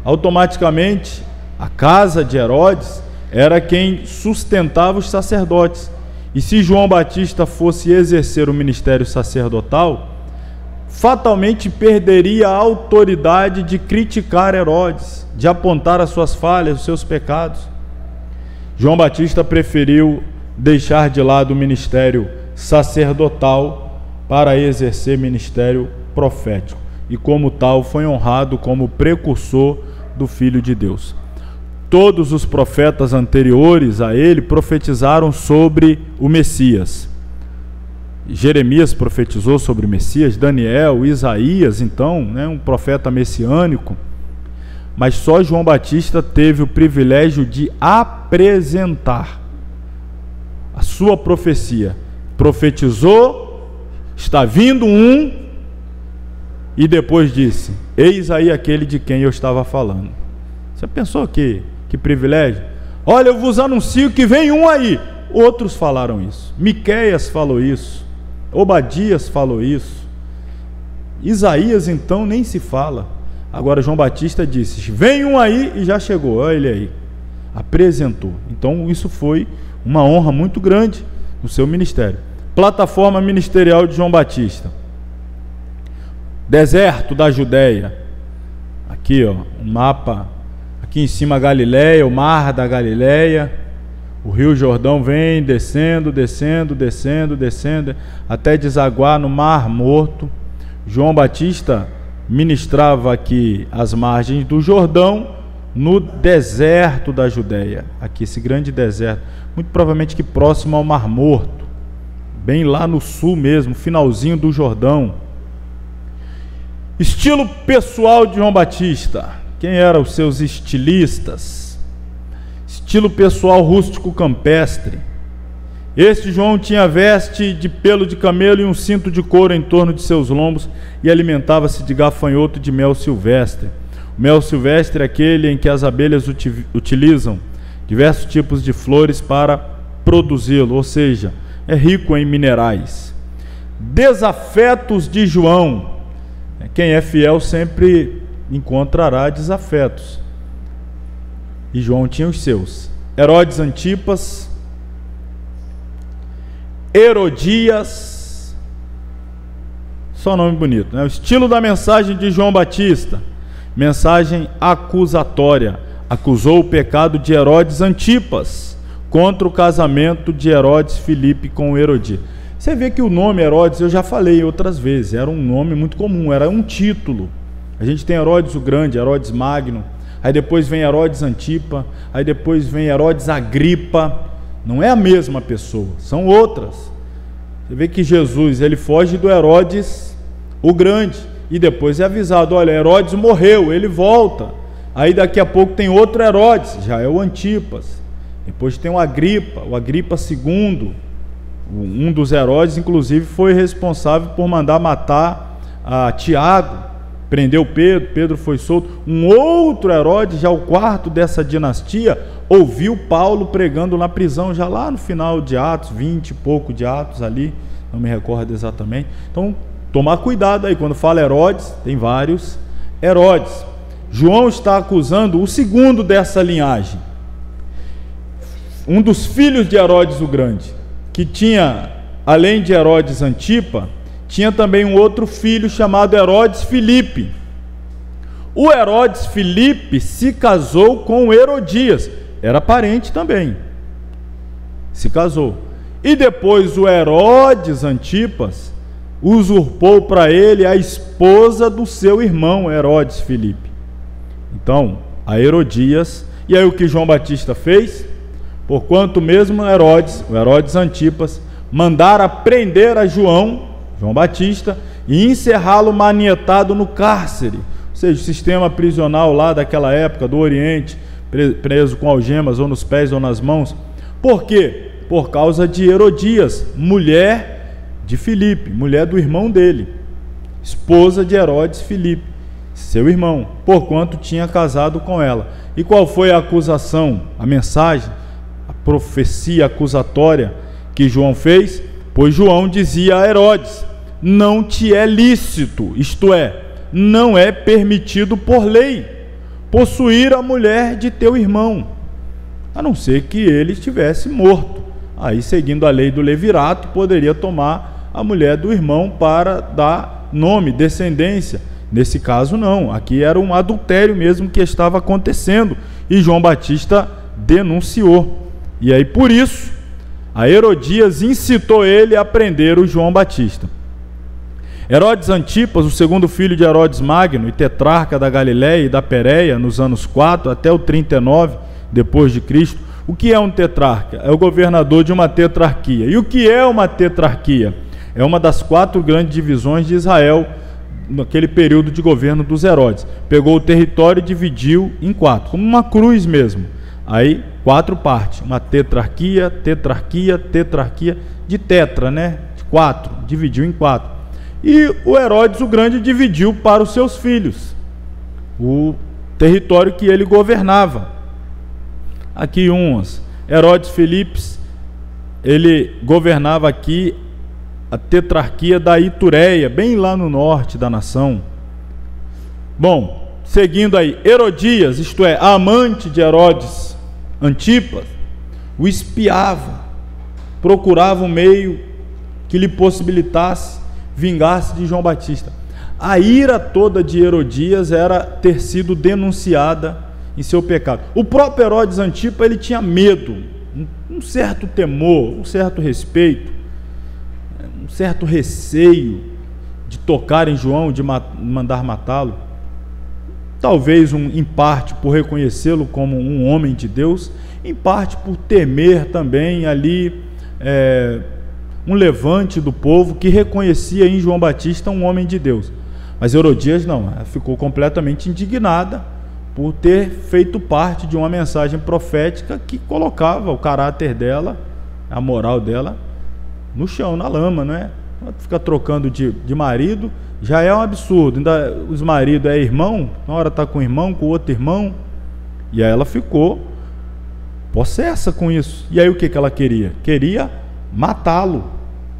S1: automaticamente a casa de Herodes era quem sustentava os sacerdotes. E se João Batista fosse exercer o ministério sacerdotal, fatalmente perderia a autoridade de criticar Herodes, de apontar as suas falhas, os seus pecados. João Batista preferiu deixar de lado o ministério sacerdotal para exercer ministério profético. E como tal foi honrado como precursor do Filho de Deus. Todos os profetas anteriores a ele profetizaram sobre o Messias. Jeremias profetizou sobre o Messias, Daniel, Isaías, então, um profeta messiânico. Mas só João Batista teve o privilégio de apresentar a sua profecia. Profetizou, está vindo um, e depois disse: eis aí aquele de quem eu estava falando. Você pensou que privilégio? Olha, eu vos anuncio que vem um aí. Outros falaram isso. Miqueias falou isso. Obadias falou isso. Isaías então nem se fala. Agora João Batista disse: vem um aí, e já chegou. Olha ele aí. Apresentou. Então isso foi uma honra muito grande no seu ministério. Plataforma ministerial de João Batista. Deserto da Judéia. Aqui, ó, um mapa. Aqui em cima Galileia, o mar da Galileia. O rio Jordão vem descendo, até desaguar no Mar Morto. João Batista ministrava aqui às margens do Jordão, no deserto da Judéia. Aqui, esse grande deserto, muito provavelmente que próximo ao Mar Morto, bem lá no sul mesmo, finalzinho do Jordão. Estilo pessoal de João Batista. Quem eram os seus estilistas? Estilo pessoal rústico campestre. Este João tinha veste de pelo de camelo e um cinto de couro em torno de seus lombos e alimentava-se de gafanhoto e de mel silvestre. O mel silvestre é aquele em que as abelhas utilizam diversos tipos de flores para produzi-lo, ou seja, é rico em minerais. Desafetos de João. Quem é fiel sempre encontrará desafetos. E João tinha os seus. Herodes Antipas, Herodias, só nome bonito, né? O estilo da mensagem de João Batista, mensagem acusatória. Acusou o pecado de Herodes Antipas contra o casamento de Herodes Filipe com Herodias. Você vê que o nome Herodes, eu já falei outras vezes, era um nome muito comum, era um título. A gente tem Herodes o Grande, Herodes Magno, aí depois vem Herodes Antipa, aí depois vem Herodes Agripa. Não é a mesma pessoa, são outras. Você vê que Jesus, ele foge do Herodes o Grande, e depois é avisado, olha, Herodes morreu, ele volta. Aí daqui a pouco tem outro Herodes, já é o Antipas. Depois tem o Agripa II. Um dos Herodes, inclusive, foi responsável por mandar matar a Tiago, prendeu Pedro, Pedro foi solto. Um outro Herodes, já o quarto dessa dinastia, ouviu Paulo pregando na prisão, já lá no final de Atos, 20 e pouco de Atos ali, não me recordo exatamente. Então, tomar cuidado aí, quando fala Herodes, tem vários Herodes. João está acusando o segundo dessa linhagem, um dos filhos de Herodes o Grande, que tinha, além de Herodes Antipa, tinha também um outro filho chamado Herodes Filipe. O Herodes Filipe se casou com Herodias, era parente também, se casou. E depois o Herodes Antipas usurpou para ele a esposa do seu irmão Herodes Filipe. Então, a Herodias, e aí o que João Batista fez? Porquanto mesmo Herodes, o Herodes Antipas, mandara prender a João Batista e encerrá-lo manietado no cárcere, ou seja, o sistema prisional lá daquela época do Oriente, preso com algemas ou nos pés ou nas mãos. Por quê? Por causa de Herodias, mulher de Filipe, mulher do irmão dele, esposa de Herodes Filipe, seu irmão, porquanto tinha casado com ela. E qual foi a acusação, a mensagem, a profecia acusatória que João fez? Pois João dizia a Herodes: não te é lícito, isto é, não é permitido por lei, possuir a mulher de teu irmão, a não ser que ele estivesse morto. Aí, seguindo a lei do levirato, poderia tomar a mulher do irmão para dar nome, descendência. Nesse caso não, aqui era um adultério mesmo que estava acontecendo, e João Batista denunciou. E aí, por isso, a Herodias incitou ele a prender o João Batista. Herodes Antipas, o segundo filho de Herodes Magno e tetrarca da Galiléia e da Pérea, nos anos 4 até o 39 depois de Cristo. O que é um tetrarca? É o governador de uma tetrarquia. E o que é uma tetrarquia? É uma das 4 grandes divisões de Israel naquele período de governo dos Herodes. Pegou o território e dividiu em 4, como uma cruz mesmo. Aí 4 partes, uma tetrarquia, tetrarquia, tetrarquia, de tetra, né? De 4, dividiu em 4. E o Herodes o Grande dividiu para os seus filhos o território que ele governava. Aqui uns, Herodes Filipe, ele governava aqui a tetrarquia da Itureia, bem lá no norte da nação. Bom, seguindo aí, Herodias, isto é, a amante de Herodes Antipas, o espiava, procurava um meio que lhe possibilitasse vingar-se de João Batista. A ira toda de Herodias era ter sido denunciada em seu pecado. O próprio Herodes Antipas, ele tinha medo, um certo temor, um certo respeito, um certo receio de tocar em João, de mandar matá-lo. Talvez em parte por reconhecê-lo como um homem de Deus, em parte por temer também ali um levante do povo que reconhecia em João Batista um homem de Deus. Mas Herodias não, ela ficou completamente indignada por ter feito parte de uma mensagem profética que colocava o caráter dela, a moral dela, no chão, na lama, não é? Fica trocando de marido, já é um absurdo. Ainda os maridos é irmão, uma hora está com o irmão, com o outro irmão, e aí ela ficou possessa com isso. E aí o que ela queria? Queria matá-lo,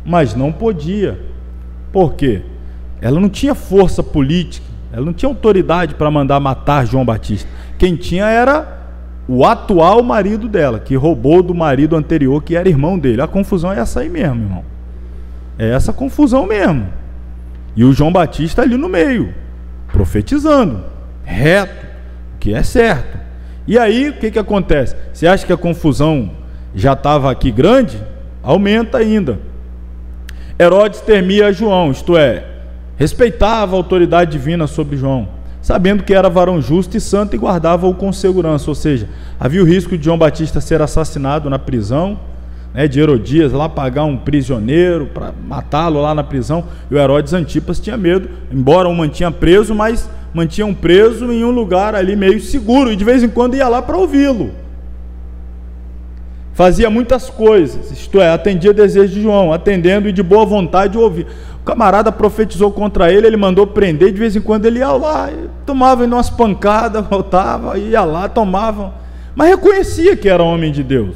S1: mas não podia. Por quê? Ela não tinha força política, ela não tinha autoridade para mandar matar João Batista. Quem tinha era o atual marido dela, que roubou do marido anterior, que era irmão dele. A confusão é essa aí mesmo, irmão. É essa confusão mesmo. E o João Batista ali no meio, profetizando, reto, o que é certo. E aí, o que acontece? Você acha que a confusão já estava aqui grande? Aumenta ainda. Herodes temia João, isto é, respeitava a autoridade divina sobre João, sabendo que era varão justo e santo e guardava-o com segurança. Ou seja, havia o risco de João Batista ser assassinado na prisão, né, de Herodias lá pagar um prisioneiro para matá-lo lá na prisão. E o Herodes Antipas tinha medo, embora o mantinha preso, mas mantinham preso em um lugar ali meio seguro, e de vez em quando ia lá para ouvi-lo. Fazia muitas coisas, isto é, atendia desejo de João, atendendo e de boa vontade ouvir. O camarada profetizou contra ele, ele mandou prender, de vez em quando ele ia lá, tomava umas pancadas, voltava, ia lá, tomava, mas reconhecia que era homem de Deus.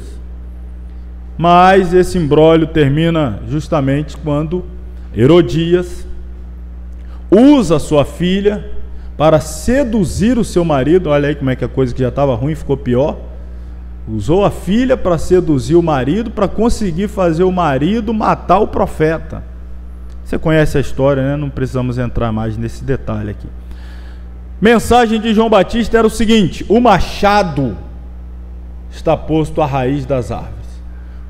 S1: Mas esse imbróglio termina justamente quando Herodias usa sua filha para seduzir o seu marido. Olha aí como é que a coisa que já estava ruim ficou pior. Usou a filha para seduzir o marido, para conseguir fazer o marido matar o profeta. Você conhece a história, né? Não precisamos entrar mais nesse detalhe aqui. Mensagem de João Batista era o seguinte: o machado está posto à raiz das árvores.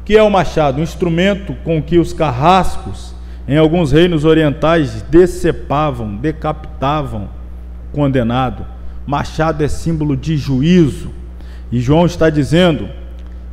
S1: O que é o machado? Um instrumento com que os carrascos, em alguns reinos orientais, decepavam, decapitavam o condenado. Machado é símbolo de juízo. E João está dizendo: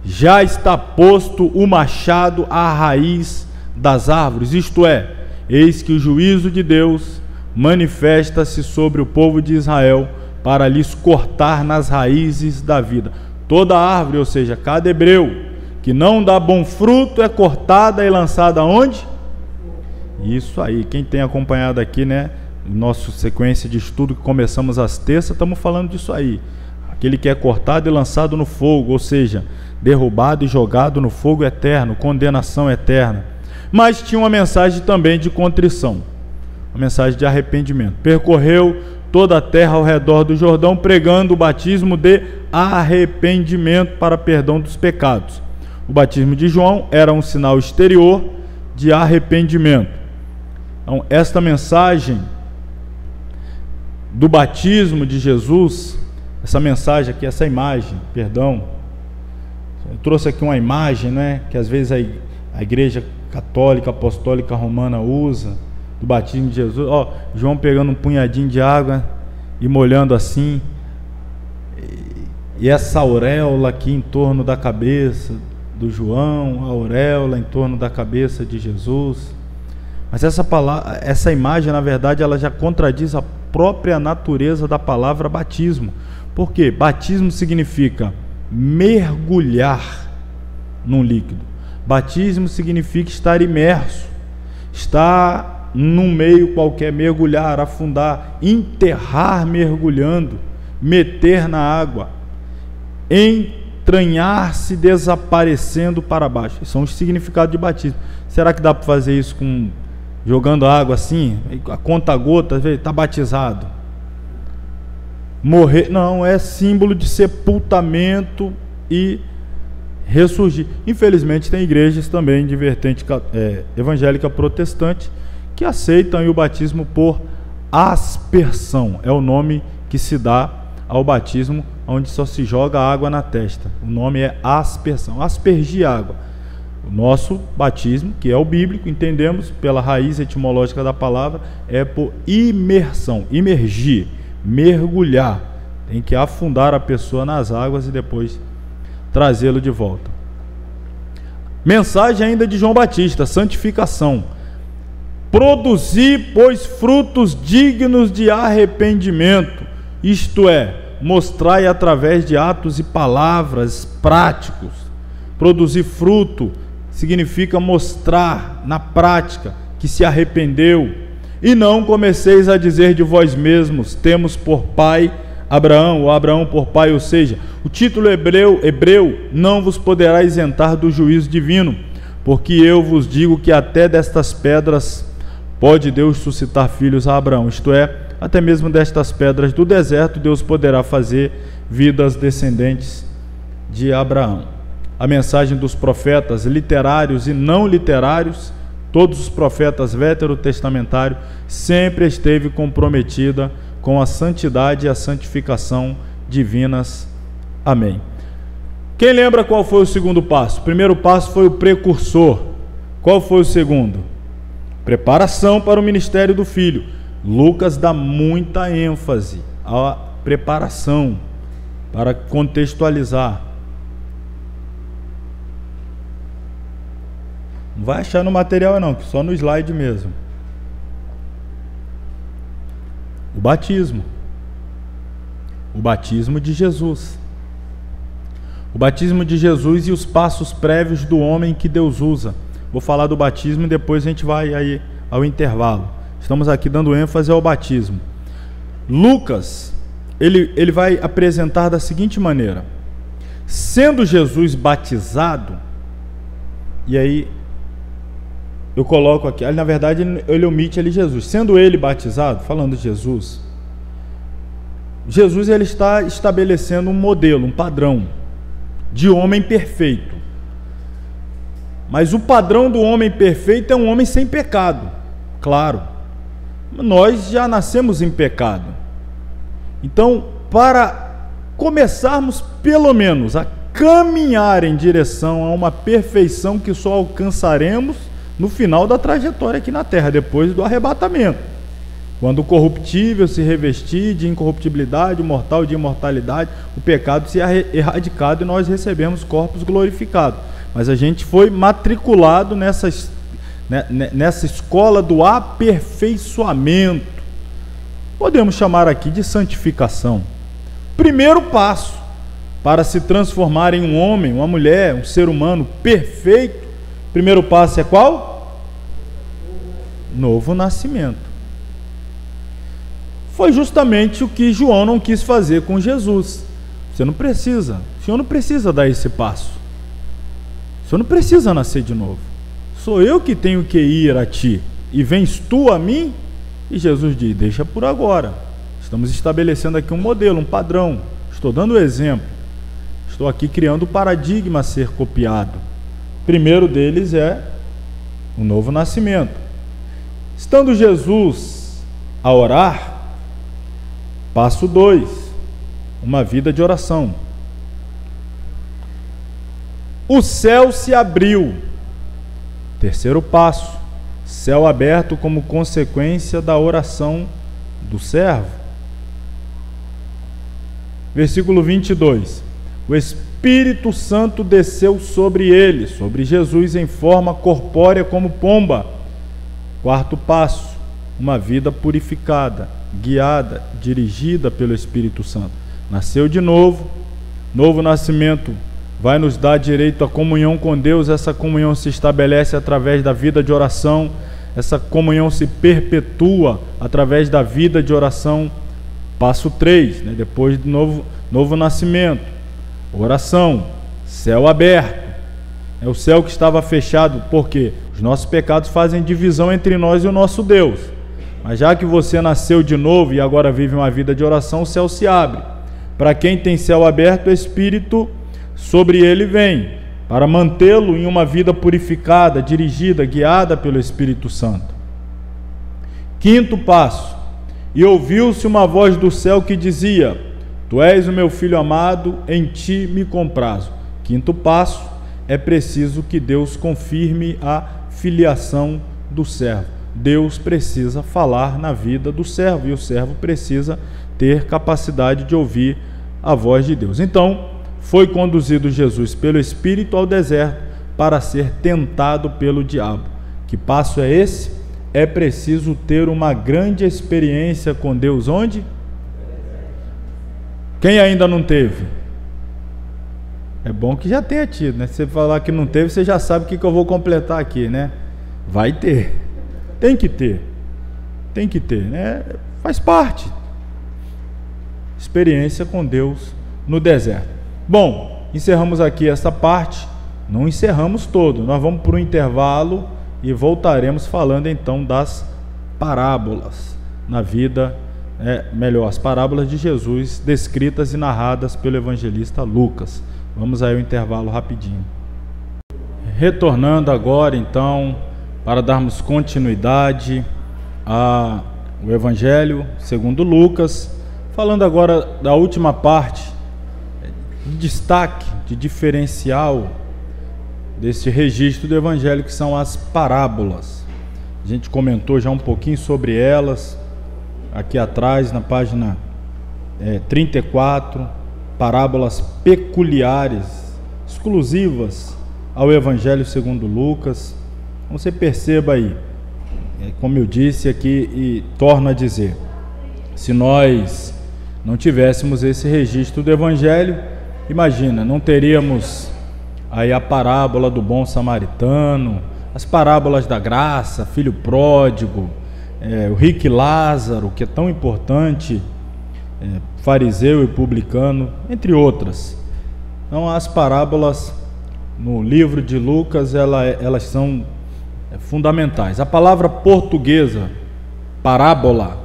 S1: já está posto o machado à raiz das árvores, isto é, eis que o juízo de Deus manifesta-se sobre o povo de Israel para lhes cortar nas raízes da vida. Toda árvore, ou seja, cada hebreu que não dá bom fruto é cortada e lançada onde? Isso aí, quem tem acompanhado aqui, né, nossa sequência de estudo que começamos às terças, estamos falando disso aí. Aquele que é cortado e lançado no fogo, ou seja, derrubado e jogado no fogo eterno, condenação eterna. Mas tinha uma mensagem também de contrição, uma mensagem de arrependimento. Percorreu toda a terra ao redor do Jordão, pregando o batismo de arrependimento para perdão dos pecados. O batismo de João era um sinal exterior de arrependimento. Então, esta mensagem do batismo de Jesus, essa mensagem aqui, essa imagem, perdão, eu trouxe aqui uma imagem, né, que às vezes a igreja católica, apostólica romana usa, do batismo de Jesus. Ó, João pegando um punhadinho de água e molhando assim, e essa auréola aqui em torno da cabeça do João, a auréola em torno da cabeça de Jesus. Mas essa imagem, na verdade, ela já contradiz a própria natureza da palavra batismo. Por quê? Batismo significa mergulhar num líquido. Batismo significa estar imerso, estar num meio qualquer, mergulhar, afundar, enterrar mergulhando, meter na água, entranhar-se desaparecendo para baixo. São os significados de batismo. Será que dá para fazer isso jogando água assim, a conta-gota, está batizado? Morrer, não, é símbolo de sepultamento e ressurgir. Infelizmente tem igrejas também de vertente evangélica protestante que aceitam o batismo por aspersão. É o nome que se dá ao batismo onde só se joga água na testa. O nome é aspersão, aspergir água. O nosso batismo, que é o bíblico, entendemos pela raiz etimológica da palavra, é por imersão, imergir, mergulhar. Tem que afundar a pessoa nas águas e depois trazê-lo de volta. Mensagem ainda de João Batista: santificação. Produzi, pois, frutos dignos de arrependimento, isto é, mostrai através de atos e palavras práticos. Produzir fruto significa mostrar na prática que se arrependeu. E não comeceis a dizer de vós mesmos, temos por pai Abraão, ou Abraão por pai, ou seja, o título hebreu não vos poderá isentar do juízo divino, porque eu vos digo que até destas pedras pode Deus suscitar filhos a Abraão, isto é, até mesmo destas pedras do deserto Deus poderá fazer vidas descendentes de Abraão. A mensagem dos profetas literários e não literários, todos os profetas veterotestamentários, sempre esteve comprometida com a santidade e a santificação divinas. Amém. Quem lembra qual foi o segundo passo? O primeiro passo foi o precursor. Qual foi o segundo? Preparação para o ministério do Filho. Lucas dá muita ênfase à preparação, para contextualizar. Não vai achar no material não, que só no slide mesmo. O batismo. O batismo de Jesus. O batismo de Jesus e os passos prévios do homem que Deus usa. Vou falar do batismo e depois a gente vai aí ao intervalo. Estamos aqui dando ênfase ao batismo. Lucas, ele vai apresentar da seguinte maneira: sendo Jesus batizado, e aí eu coloco aqui, na verdade ele omite ali Jesus, sendo ele batizado, falando de Jesus, ele está estabelecendo um modelo, um padrão de homem perfeito. Mas o padrão do homem perfeito é um homem sem pecado, claro. Nós já nascemos em pecado. Então, para começarmos pelo menos a caminhar em direção a uma perfeição que só alcançaremos no final da trajetória aqui na Terra, depois do arrebatamento, quando o corruptível se revestir de incorruptibilidade, o mortal de imortalidade, o pecado se erradicado e nós recebemos corpos glorificados. Mas a gente foi matriculado nessa escola do aperfeiçoamento, podemos chamar aqui de santificação. Primeiro passo para se transformar em um homem, uma mulher, um ser humano perfeito, primeiro passo é qual? Novo nascimento. Foi justamente o que João não quis fazer com Jesus. O Senhor não precisa dar esse passo. O Senhor não precisa nascer de novo. Sou eu que tenho que ir a ti, e vens tu a mim? E Jesus diz, deixa por agora. Estamos estabelecendo aqui um modelo, um padrão. Estou dando o exemplo. Estou aqui criando o paradigma a ser copiado. O primeiro deles é o novo nascimento. Estando Jesus a orar, passo 2, uma vida de oração. O céu se abriu. Terceiro passo, céu aberto como consequência da oração do servo. Versículo 22. O Espírito Santo desceu sobre ele, sobre Jesus, em forma corpórea como pomba. Quarto passo, uma vida purificada, guiada, dirigida pelo Espírito Santo. Nasceu de novo, novo nascimento vai nos dar direito à comunhão com Deus. Essa comunhão se estabelece através da vida de oração, essa comunhão se perpetua através da vida de oração. Passo 3, depois do novo nascimento, oração, céu aberto. É o céu que estava fechado, porque os nossos pecados fazem divisão entre nós e o nosso Deus. Mas já que você nasceu de novo e agora vive uma vida de oração, o céu se abre. Para quem tem céu aberto, o Espírito sobre ele vem, para mantê-lo em uma vida purificada, dirigida, guiada pelo Espírito Santo. Quinto passo, e ouviu-se uma voz do céu que dizia, tu és o meu filho amado, em ti me comprazo. Quinto passo, é preciso que Deus confirme a filiação do servo. Deus precisa falar na vida do servo, e o servo precisa ter capacidade de ouvir a voz de Deus. Então, foi conduzido Jesus pelo Espírito ao deserto para ser tentado pelo diabo. Que passo é esse? é preciso ter uma grande experiência com Deus. Onde? Quem ainda não teve? É bom que já tenha tido, né? Se você falar que não teve, você já sabe o que eu vou completar aqui, né? Vai ter. Tem que ter, né? Faz parte. Experiência com Deus no deserto. Bom, encerramos aqui essa parte. Não encerramos todo. Nós vamos para o intervalo e voltaremos falando então das parábolas na vida, as parábolas de Jesus descritas e narradas pelo evangelista Lucas. Vamos aí ao intervalo rapidinho. Retornando agora então para darmos continuidade ao Evangelho segundo Lucas, falando agora da última parte, de destaque, de diferencial desse registro do Evangelho, que são as parábolas. A gente comentou já um pouquinho sobre elas, aqui atrás na página 34, parábolas peculiares, exclusivas ao Evangelho segundo Lucas. Você perceba aí, como eu disse aqui e torno a dizer, se nós não tivéssemos esse registro do Evangelho, imagina, não teríamos aí a parábola do bom samaritano, as parábolas da graça, filho pródigo, o rico e Lázaro, que é tão importante, fariseu e publicano, entre outras. Então as parábolas no livro de Lucas, elas são fundamentais. A palavra portuguesa, parábola,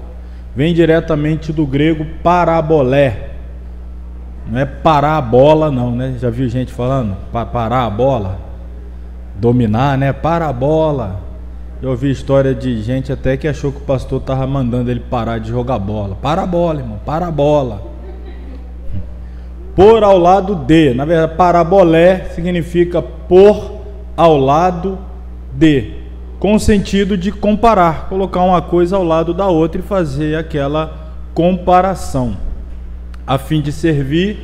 S1: vem diretamente do grego parabolé. Não é parar a bola não, né? Já viu gente falando? Parar a bola? Dominar, né? Para a bola. Eu ouvi história de gente até que achou que o pastor estava mandando ele parar de jogar bola. Para a bola, irmão, para a bola. Por ao lado de, na verdade, parabolé significa por ao lado de, com o sentido de comparar, colocar uma coisa ao lado da outra e fazer aquela comparação, a fim de servir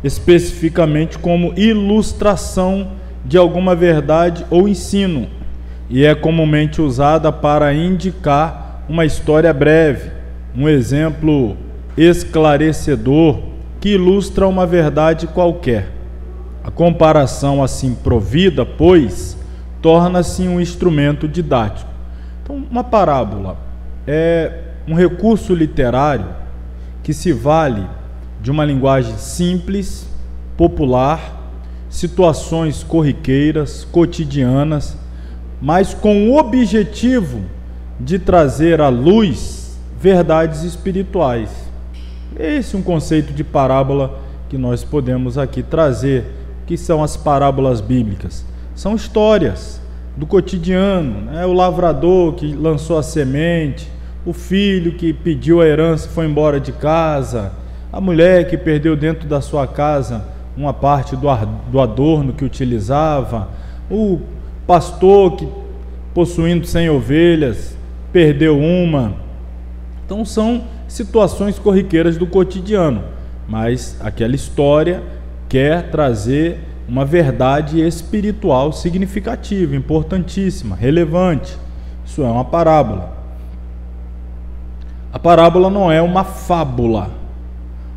S1: especificamente como ilustração de alguma verdade ou ensino, e é comumente usada para indicar uma história breve, um exemplo esclarecedor que ilustra uma verdade qualquer. A comparação assim provida, pois, torna-se um instrumento didático. Então, uma parábola é um recurso literário que se vale de uma linguagem simples, popular, situações corriqueiras, cotidianas, mas com o objetivo de trazer à luz verdades espirituais. Esse é um conceito de parábola que nós podemos aqui trazer, que são as parábolas bíblicas. São histórias do cotidiano, né? O lavrador que lançou a semente, o filho que pediu a herança e foi embora de casa, a mulher que perdeu dentro da sua casa uma parte do adorno que utilizava, o pastor que, possuindo 100 ovelhas, perdeu uma. Então são situações corriqueiras do cotidiano, mas aquela história quer trazer uma verdade espiritual significativa, importantíssima, relevante. Isso é uma parábola. A parábola não é uma fábula,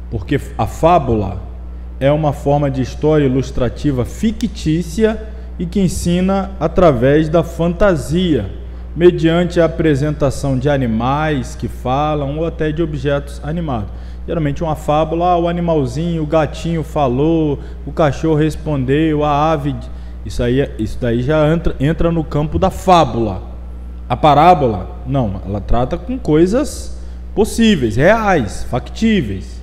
S1: porque a fábula é uma forma de história ilustrativa fictícia e que ensina através da fantasia, mediante a apresentação de animais que falam ou até de objetos animados. Geralmente uma fábula, o animalzinho, o gatinho falou, o cachorro respondeu, a ave... Isso daí já entra no campo da fábula. A parábola, não, ela trata com coisas possíveis, reais, factíveis.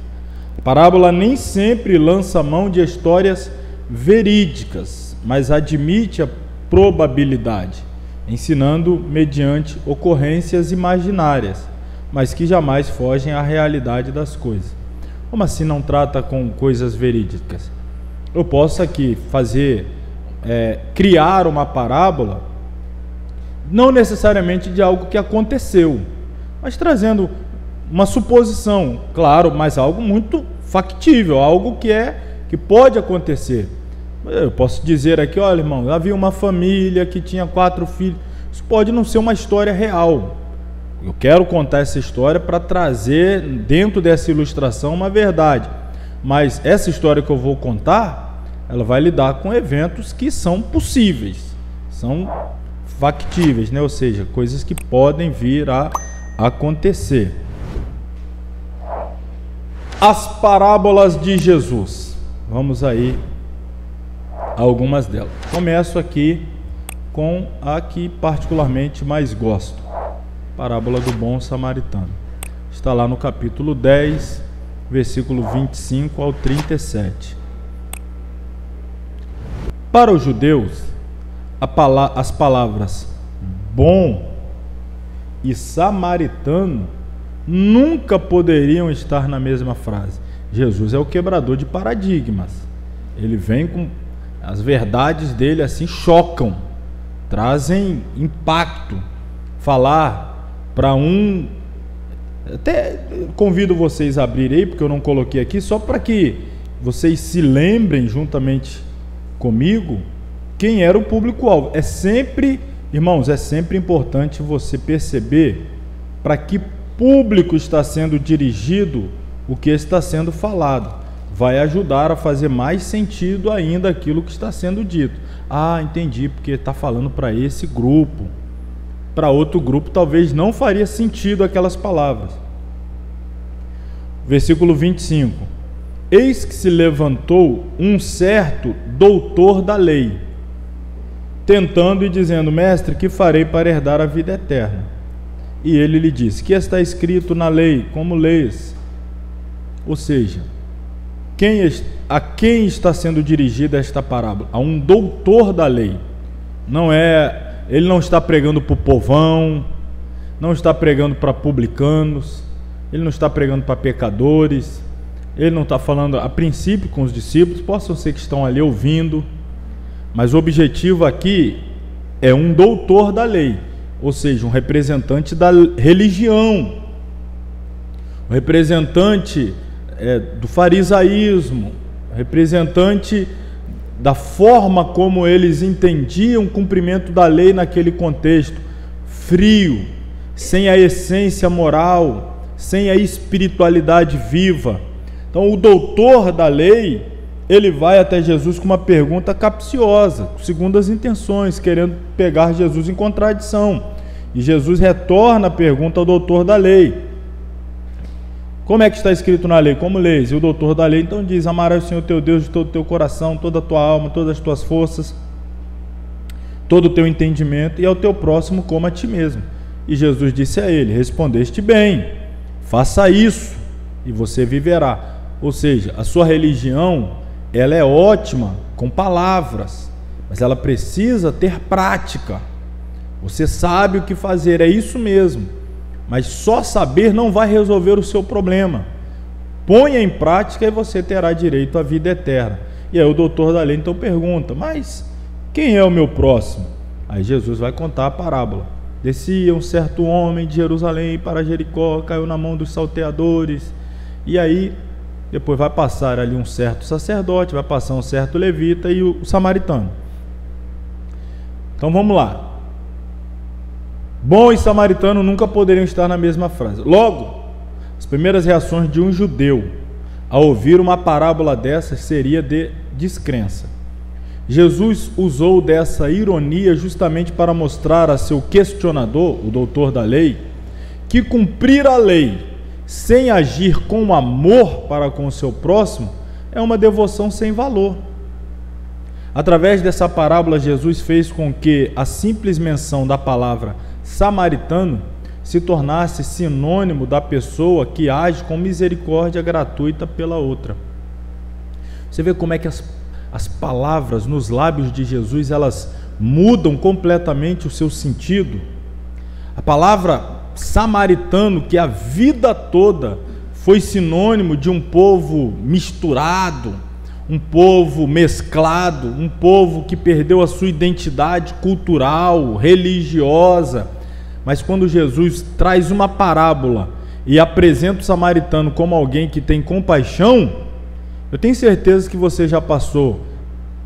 S1: A parábola nem sempre lança mão de histórias verídicas, mas admite a probabilidade, ensinando mediante ocorrências imaginárias, mas que jamais fogem à realidade das coisas. Como assim não trata com coisas verídicas? Eu posso aqui criar uma parábola, não necessariamente de algo que aconteceu, mas trazendo uma suposição, claro, mas algo muito factível, algo que pode acontecer. Eu posso dizer aqui, olha, irmão, havia uma família que tinha 4 filhos, Isso pode não ser uma história real. Eu quero contar essa história para trazer dentro dessa ilustração uma verdade. Mas essa história que eu vou contar, ela vai lidar com eventos que são possíveis, são factíveis, né? Ou seja, coisas que podem vir a acontecer. As parábolas de Jesus. Vamos aí a algumas delas. Começo aqui com a que particularmente mais gosto. Parábola do bom samaritano. Está lá no capítulo 10, versículo 25 ao 37. Para os judeus, as palavras bom e samaritano nunca poderiam estar na mesma frase. Jesus é o quebrador de paradigmas. Ele vem com as verdades dele assim, chocam, trazem impacto. Falar para um, até convido vocês a abrirem aí, porque eu não coloquei aqui, só para que vocês se lembrem juntamente comigo quem era o público-alvo. É sempre, irmãos, é sempre importante você perceber para que público está sendo dirigido o que está sendo falado. Vai ajudar a fazer mais sentido ainda aquilo que está sendo dito. Ah, entendi, porque está falando para esse grupo. Para outro grupo talvez não faria sentido aquelas palavras. Versículo 25. Eis que se levantou um certo doutor da lei, tentando e dizendo: Mestre, que farei para herdar a vida eterna? E ele lhe disse: que está escrito na lei? Como lês? Ou seja, a quem está sendo dirigida esta parábola? A um doutor da lei. Ele não está pregando para o povão, não está pregando para publicanos, ele não está pregando para pecadores, ele não está falando a princípio com os discípulos, possam ser que estão ali ouvindo, mas o objetivo aqui é um doutor da lei, ou seja, um representante da religião, um representante do farisaísmo, representante da forma como eles entendiam o cumprimento da lei naquele contexto, frio, sem a essência moral, sem a espiritualidade viva. Então o doutor da lei, ele vai até Jesus com uma pergunta capciosa, segundo as intenções, querendo pegar Jesus em contradição. E Jesus retorna a pergunta ao doutor da lei: como é que está escrito na lei? Como leis? E o doutor da lei então diz: amarás o Senhor teu Deus de todo o teu coração, toda a tua alma, todas as tuas forças, todo o teu entendimento, e ao teu próximo como a ti mesmo. E Jesus disse a ele: respondeste bem, faça isso e você viverá. Ou seja, a sua religião, ela é ótima com palavras, mas ela precisa ter prática. Você sabe o que fazer, é isso mesmo. Mas só saber não vai resolver o seu problema. Ponha em prática e você terá direito à vida eterna. E aí o doutor da lei então pergunta: mas quem é o meu próximo? Aí Jesus vai contar a parábola. Descia um certo homem de Jerusalém para Jericó, caiu na mão dos salteadores. E aí depois vai passar ali um certo sacerdote, vai passar um certo levita e o samaritano. Então vamos lá. Bom e samaritano nunca poderiam estar na mesma frase. Logo, as primeiras reações de um judeu ao ouvir uma parábola dessas seria de descrença. Jesus usou dessa ironia justamente para mostrar a seu questionador, o doutor da lei, que cumprir a lei sem agir com amor para com o seu próximo é uma devoção sem valor. Através dessa parábola, Jesus fez com que a simples menção da palavra samaritano se tornasse sinônimo da pessoa que age com misericórdia gratuita pela outra. Você vê como é que as palavras nos lábios de Jesus, elas mudam completamente o seu sentido. A palavra samaritano, que a vida toda foi sinônimo de um povo misturado, um povo mesclado, um povo que perdeu a sua identidade cultural, religiosa. Mas quando Jesus traz uma parábola e apresenta o samaritano como alguém que tem compaixão, eu tenho certeza que você já passou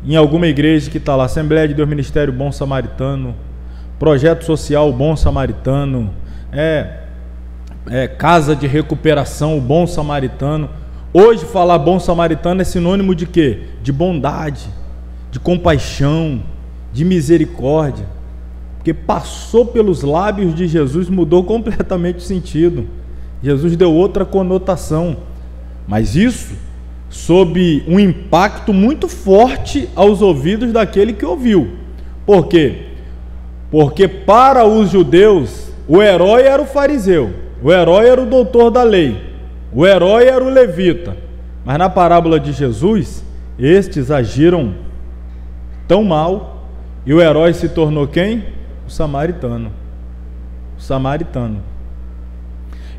S1: em alguma igreja que está lá, Assembleia de Deus Ministério Bom Samaritano, projeto social, o Bom Samaritano, casa de recuperação, o Bom Samaritano. Hoje falar Bom Samaritano é sinônimo de quê? De bondade, de compaixão, de misericórdia, porque passou pelos lábios de Jesus, mudou completamente o sentido. Jesus deu outra conotação, mas isso sob um impacto muito forte aos ouvidos daquele que ouviu. Por quê? Porque para os judeus o herói era o fariseu, o herói era o doutor da lei, o herói era o levita. Mas na parábola de Jesus, estes agiram tão mal, e o herói se tornou quem? O samaritano. O samaritano.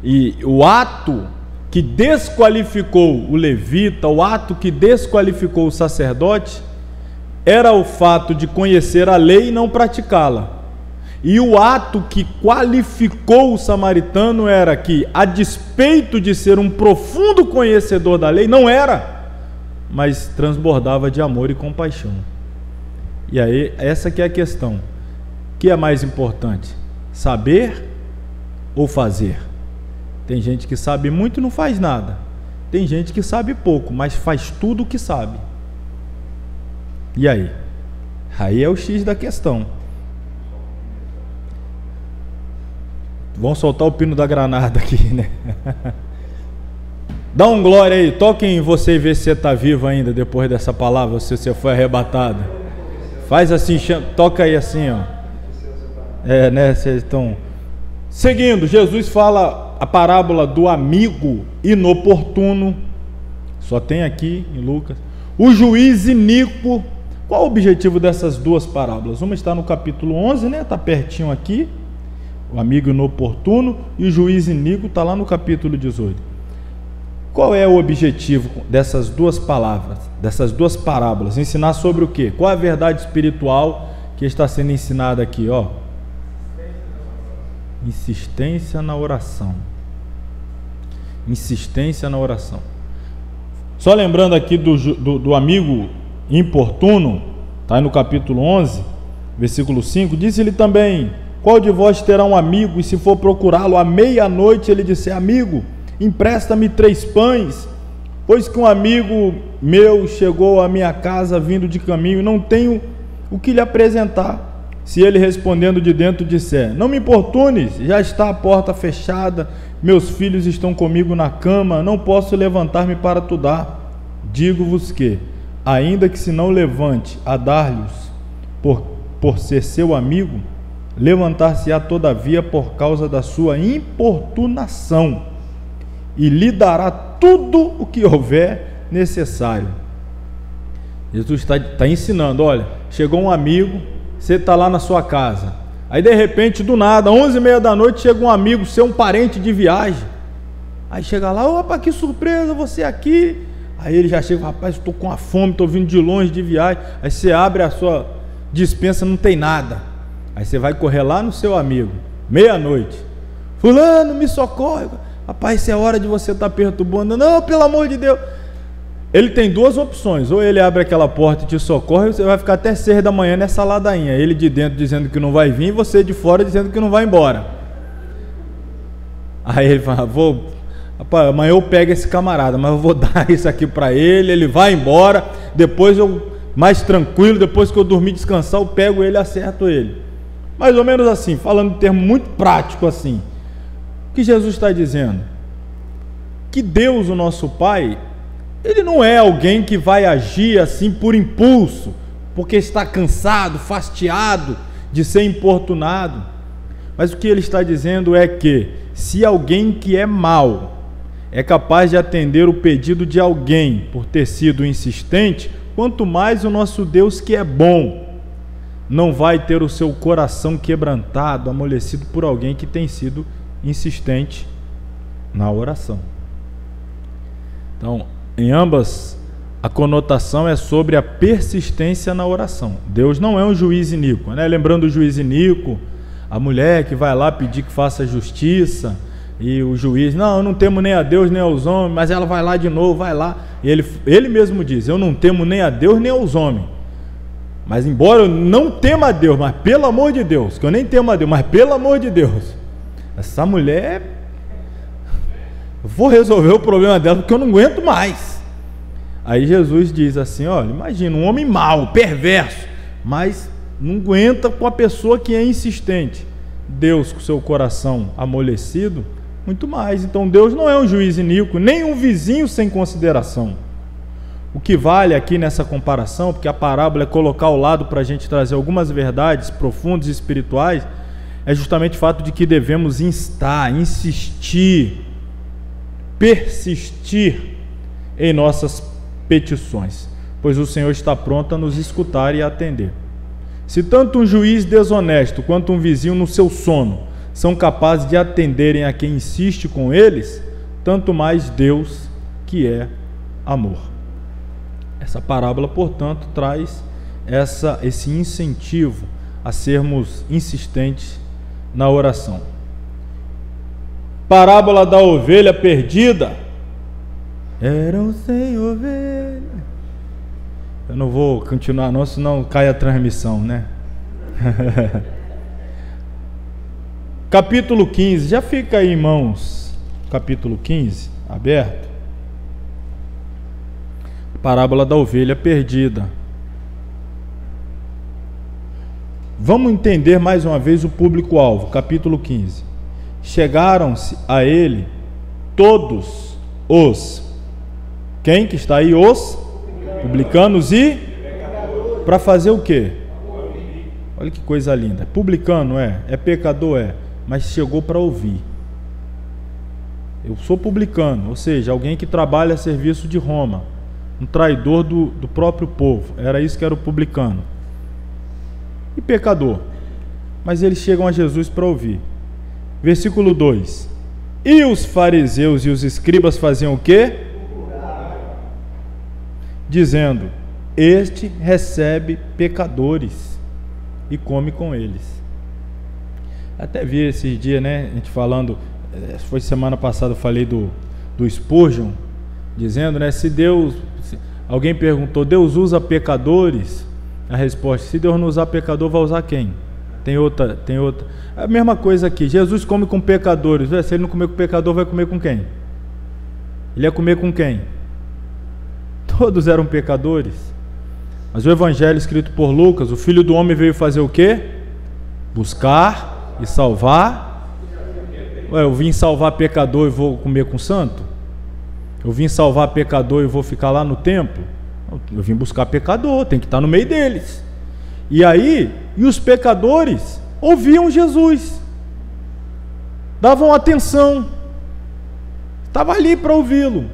S1: E o ato que desqualificou o levita, o ato que desqualificou o sacerdote, era o fato de conhecer a lei e não praticá-la. E o ato que qualificou o samaritano era que, a despeito de ser um profundo conhecedor da lei, não era, mas transbordava de amor e compaixão. E aí, essa que é a questão. O que é mais importante? Saber ou fazer? Tem gente que sabe muito e não faz nada. Tem gente que sabe pouco, mas faz tudo o que sabe. E aí? Aí é o X da questão. Vão soltar o pino da granada aqui, né? Dá um glória aí, toque em você e vê se você está vivo ainda depois dessa palavra, se você foi arrebatado. Faz assim, toca aí assim, ó. Né? Vocês estão. Seguindo, Jesus fala a parábola do amigo inoportuno. Só tem aqui em Lucas. O juiz iníquo. Qual o objetivo dessas duas parábolas? Uma está no capítulo 11, né? Está pertinho aqui. O amigo inoportuno, e o juiz iníquo está lá no capítulo 18. Qual é o objetivo dessas duas palavras, dessas duas parábolas? Ensinar sobre o quê? Qual é a verdade espiritual que está sendo ensinada aqui? Insistência na oração. Insistência na oração. Só lembrando aqui do amigo importuno, está aí no capítulo 11, versículo 5, disse-lhe também: qual de vós terá um amigo, e se for procurá-lo à meia-noite, ele disser: amigo, empresta-me 3 pães, pois que um amigo meu chegou à minha casa vindo de caminho, e não tenho o que lhe apresentar. Se ele, respondendo de dentro, disser: não me importunes, já está a porta fechada, meus filhos estão comigo na cama, não posso levantar-me para tu dar. Digo-vos que, ainda que se não levante a dar-lhes por ser seu amigo, levantar-se-á todavia por causa da sua importunação, e lhe dará tudo o que houver necessário. Jesus está ensinando: olha, chegou um amigo, você está lá na sua casa, aí de repente, do nada, 11h30 da noite, chega um amigo seu, um parente de viagem, aí chega lá: opa, que surpresa, você aqui. Aí ele já chega: rapaz, estou com a fome, estou vindo de longe de viagem. Aí você abre a sua despensa, não tem nada. Aí você vai correr lá no seu amigo, meia-noite: fulano, me socorre. Rapaz, isso é hora de você estar perturbando. Não, pelo amor de Deus. Ele tem duas opções: ou ele abre aquela porta e te socorre, ou você vai ficar até 6 da manhã nessa ladainha, ele de dentro dizendo que não vai vir, e você de fora dizendo que não vai embora. Aí ele fala: rapaz, amanhã eu pego esse camarada, mas eu vou dar isso aqui para ele, ele vai embora, depois eu, mais tranquilo, depois que eu dormir, descansar, eu pego ele e acerto ele. Mais ou menos assim, falando em termo muito prático assim. O que Jesus está dizendo? Que Deus, o nosso Pai, Ele não é alguém que vai agir assim por impulso, porque está cansado, fastiado de ser importunado. Mas o que Ele está dizendo é que, se alguém que é mau é capaz de atender o pedido de alguém por ter sido insistente, quanto mais o nosso Deus, que é bom, não vai ter o seu coração quebrantado, amolecido por alguém que tem sido insistente na oração. Então, em ambas, a conotação é sobre a persistência na oração. Deus não é um juiz iníquo, né? Lembrando o juiz iníquo, a mulher que vai lá pedir que faça justiça, e o juiz: não, eu não temo nem a Deus nem aos homens, mas ela vai lá de novo, vai lá, e ele mesmo diz: eu não temo nem a Deus nem aos homens, Mas embora eu não tema a Deus, mas pelo amor de Deus, que eu nem temo a Deus, mas pelo amor de Deus, essa mulher, eu vou resolver o problema dela porque eu não aguento mais. Aí Jesus diz assim, olha, imagina um homem mau, perverso, mas não aguenta com a pessoa que é insistente. Deus, com seu coração amolecido, muito mais. Então Deus não é um juiz iníquo, nem um vizinho sem consideração. O que vale aqui nessa comparação, porque a parábola é colocar ao lado para a gente trazer algumas verdades profundas e espirituais, é justamente o fato de que devemos instar, insistir, persistir em nossas petições, pois o Senhor está pronto a nos escutar e a atender. Se tanto um juiz desonesto quanto um vizinho no seu sono são capazes de atenderem a quem insiste com eles, tanto mais Deus, que é amor. Essa parábola, portanto, traz esse incentivo a sermos insistentes na oração. Parábola da ovelha perdida. Eram 100 ovelhas. Eu não vou continuar não, senão cai a transmissão, né? Capítulo 15, já fica aí, irmãos, capítulo 15, aberto. Parábola da ovelha perdida. Vamos entender mais uma vez o público-alvo, capítulo 15. Chegaram-se a ele todos os... Quem que está aí? Os publicanos e... Para fazer o quê? Olha que coisa linda. Publicano é pecador mas chegou para ouvir. Eu sou publicano, ou seja, alguém que trabalha a serviço de Roma, um traidor do próprio povo. Era isso que era o publicano. E pecador. Mas eles chegam a Jesus para ouvir. Versículo 2. E os fariseus e os escribas faziam o quê? Dizendo: este recebe pecadores e come com eles. Até vi esses dias, né, a gente falando, foi semana passada, eu falei do Spurgeon, dizendo, né, alguém perguntou, Deus usa pecadores? A resposta, se Deus não usar pecador, vai usar quem? Tem outra. A mesma coisa aqui, Jesus come com pecadores. Se ele não comer com pecador, vai comer com quem? Ele ia comer com quem? Todos eram pecadores. Mas o evangelho escrito por Lucas, o Filho do Homem veio fazer o quê? Buscar e salvar. Eu vim salvar pecador e vou comer com santo? Eu vim salvar pecador e vou ficar lá no templo? Eu vim buscar pecador, tem que estar no meio deles. E aí, os pecadores ouviam Jesus, davam atenção, estavam ali para ouvi-lo.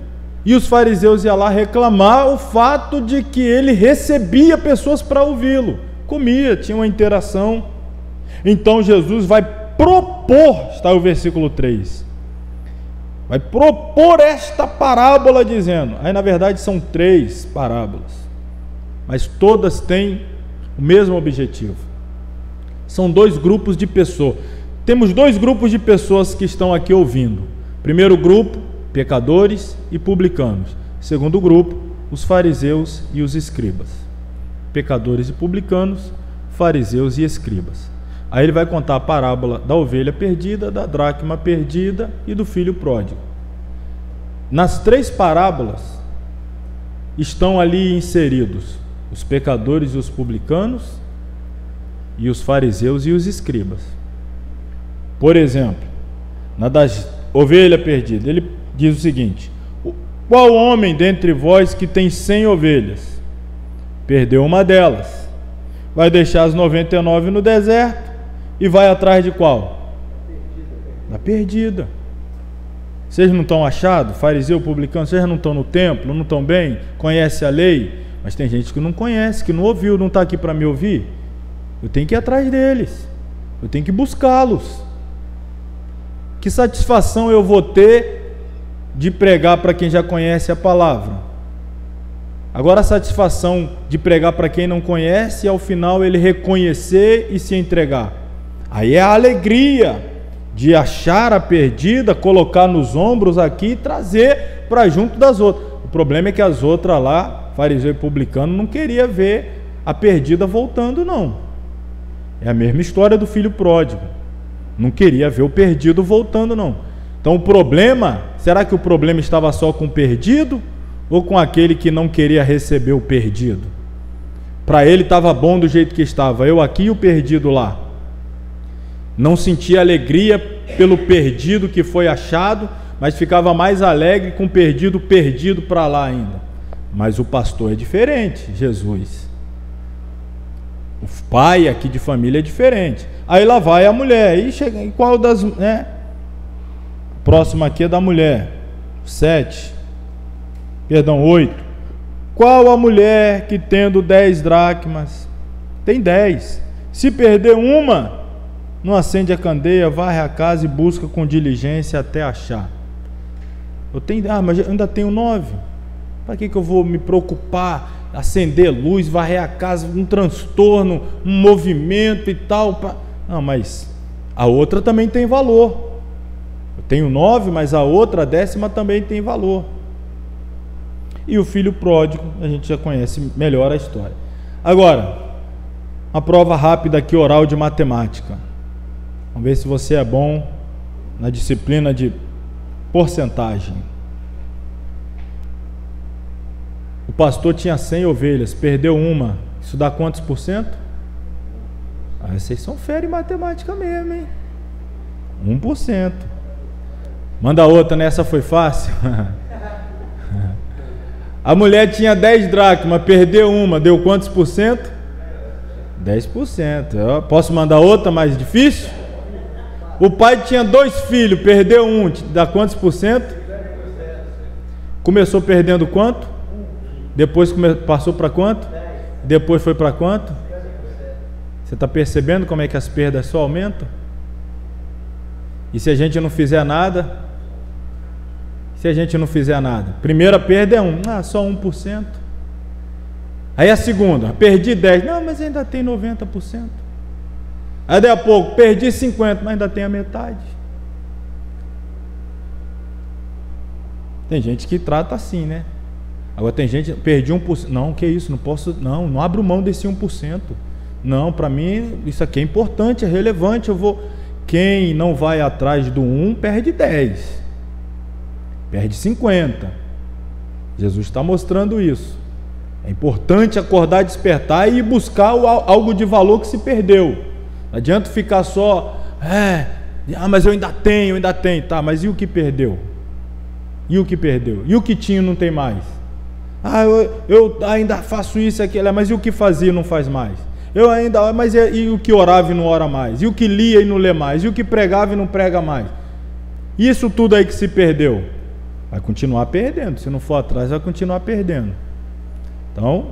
S1: E os fariseus iam lá reclamar o fato de que ele recebia pessoas para ouvi-lo, comia, tinha uma interação. Então Jesus vai propor, está o versículo 3, vai propor esta parábola dizendo, aí na verdade são 3 parábolas, mas todas têm o mesmo objetivo. São 2 grupos de pessoas. Temos 2 grupos de pessoas que estão aqui ouvindo. Primeiro grupo, pecadores e publicanos. Segundo grupo, os fariseus e os escribas. Pecadores e publicanos, fariseus e escribas. Aí ele vai contar a parábola da ovelha perdida, da dracma perdida e do filho pródigo. Nas 3 parábolas estão ali inseridos os pecadores e os publicanos, e os fariseus e os escribas. Por exemplo, na da ovelha perdida, ele diz o seguinte: qual homem dentre vós que tem 100 ovelhas, perdeu uma delas, vai deixar as 99 no deserto e vai atrás de qual? Da perdida. Vocês não estão achados? Fariseu, publicano, vocês não estão no templo, não estão bem, conhece a lei? Mas tem gente que não conhece, que não ouviu, não está aqui para me ouvir. Eu tenho que ir atrás deles, eu tenho que buscá-los. Que satisfação eu vou ter de pregar para quem já conhece a palavra? Agora a satisfação de pregar para quem não conhece e ao final ele reconhecer e se entregar. Aí é a alegria de achar a perdida, colocar nos ombros aqui e trazer para junto das outras. O problema é que as outras lá, fariseu e publicano, não queria ver a perdida voltando, não. É a mesma história do filho pródigo. Não queria ver o perdido voltando, não. Então o problema, será que o problema estava só com o perdido ou com aquele que não queria receber o perdido? Para ele estava bom do jeito que estava, eu aqui e o perdido lá. Não sentia alegria pelo perdido que foi achado, mas ficava mais alegre com o perdido para lá ainda. Mas o pastor é diferente, Jesus. O pai aqui de família é diferente. Aí lá vai a mulher, aí chega em qual das, né? Próxima aqui é da mulher, 8. Qual a mulher que tendo 10 dracmas, tem 10, se perder uma, não acende a candeia, varre a casa e busca com diligência até achar? Mas eu ainda tenho 9. Para que eu vou me preocupar, acender luz, varrer a casa, um transtorno, um movimento e tal? Não, mas a outra também tem valor. Eu tenho 9, mas a outra, a 10ª, também tem valor. E o filho pródigo, a gente já conhece melhor a história. Agora, uma prova rápida aqui, oral de matemática. Vamos ver se você é bom na disciplina de porcentagem. O pastor tinha 100 ovelhas, perdeu uma. Isso dá quantos por cento? Vocês são fera em matemática mesmo, hein? 1%. Manda outra, nessa foi fácil. A mulher tinha 10 dracmas, perdeu uma, deu quantos por cento? 10%. Eu posso mandar outra mais difícil? O pai tinha 2 filhos, perdeu um, dá quantos por cento? Começou perdendo quanto? Depois passou para quanto? Depois foi para quanto? Você está percebendo como é que as perdas só aumentam? E se a gente não fizer nada? Se a gente não fizer nada, primeira perda é 1, só 1%. Aí a segunda, perdi 10, não, mas ainda tem 90%. Aí daí a pouco, perdi 50, mas ainda tem a metade. Tem gente que trata assim, né? Agora tem gente, perdi 1%, não, que isso, não posso, não abro mão desse 1%. Não, para mim isso aqui é importante, é relevante, quem não vai atrás do 1 perde 10. Perde 50. Jesus está mostrando isso. É importante acordar, despertar e buscar algo de valor que se perdeu. Não adianta ficar só, mas eu ainda tenho, tá, mas e o que perdeu? E o que perdeu? E o que tinha não tem mais? Eu ainda faço isso e aquilo, mas e o que fazia não faz mais? E o que orava e não ora mais? E o que lia e não lê mais? E o que pregava e não prega mais? Isso tudo aí que se perdeu, vai continuar perdendo. Se não for atrás, vai continuar perdendo. Então,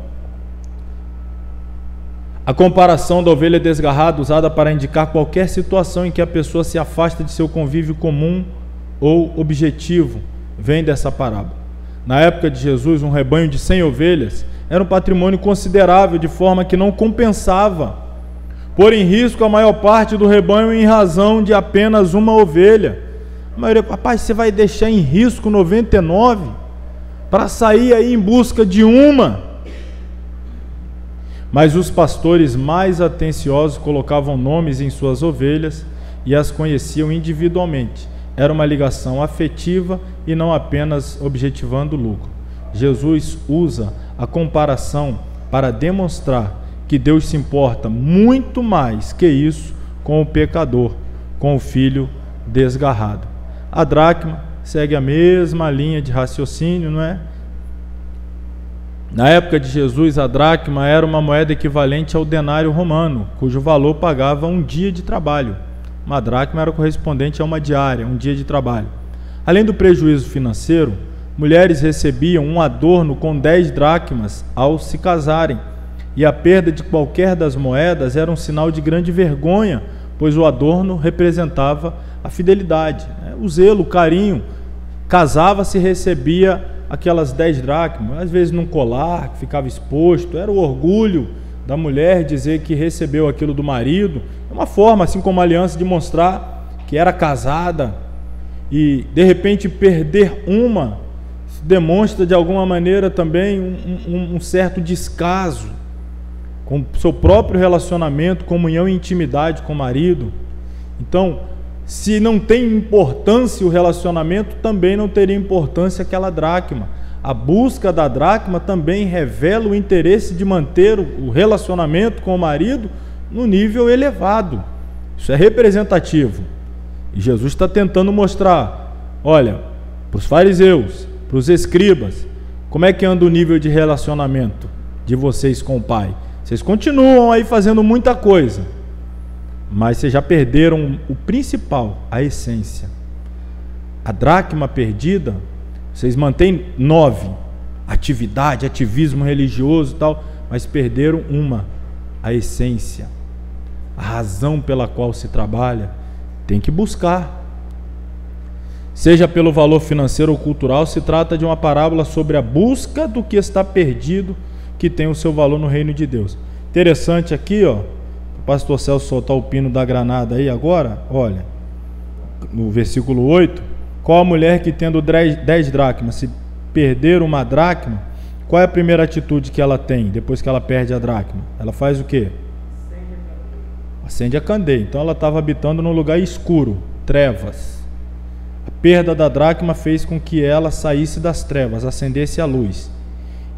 S1: a comparação da ovelha desgarrada usada para indicar qualquer situação em que a pessoa se afasta de seu convívio comum ou objetivo vem dessa parábola. Na época de Jesus, um rebanho de 100 ovelhas era um patrimônio considerável, de forma que não compensava pôr em risco a maior parte do rebanho em razão de apenas uma ovelha. A maioria, rapaz, você vai deixar em risco 99 para sair aí em busca de uma? Mas os pastores mais atenciosos colocavam nomes em suas ovelhas e as conheciam individualmente. Era uma ligação afetiva e não apenas objetivando o lucro. Jesus usa a comparação para demonstrar que Deus se importa muito mais que isso com o pecador, com o filho desgarrado. A dracma segue a mesma linha de raciocínio, não é? Na época de Jesus, a dracma era uma moeda equivalente ao denário romano, cujo valor pagava um dia de trabalho. Uma dracma era correspondente a uma diária, um dia de trabalho. Além do prejuízo financeiro, mulheres recebiam um adorno com 10 dracmas ao se casarem, e a perda de qualquer das moedas era um sinal de grande vergonha, pois o adorno representava a fidelidade, o zelo, o carinho. Casava-se e recebia aquelas 10 dracmas, às vezes num colar que ficava exposto. Era o orgulho da mulher dizer que recebeu aquilo do marido. É uma forma, assim como a aliança, de mostrar que era casada. E de repente perder uma demonstra de alguma maneira também um certo descaso. com seu próprio relacionamento, comunhão e intimidade com o marido. Então, se não tem importância o relacionamento, também não teria importância aquela dracma. A busca da dracma também revela o interesse de manter o relacionamento com o marido no nível elevado. Isso é representativo. E Jesus está tentando mostrar, olha, para os fariseus, para os escribas, como é que anda o nível de relacionamento de vocês com o Pai? Vocês continuam aí fazendo muita coisa, mas vocês já perderam o principal, a essência. A dracma perdida, vocês mantêm 9, atividade, ativismo religioso e tal, mas perderam uma, a essência, a razão pela qual se trabalha. Tem que buscar. Seja pelo valor financeiro ou cultural, se trata de uma parábola sobre a busca do que está perdido, que tem o seu valor no reino de Deus. Interessante aqui, ó, o pastor Celso soltar o pino da granada aí agora, olha, no versículo 8, qual a mulher que tendo 10 dracmas, se perder uma dracma, qual é a primeira atitude que ela tem depois que ela perde a dracma? Ela faz o quê? Acende a candeia. Então ela estava habitando num lugar escuro, trevas. A perda da dracma fez com que ela saísse das trevas, acendesse a luz.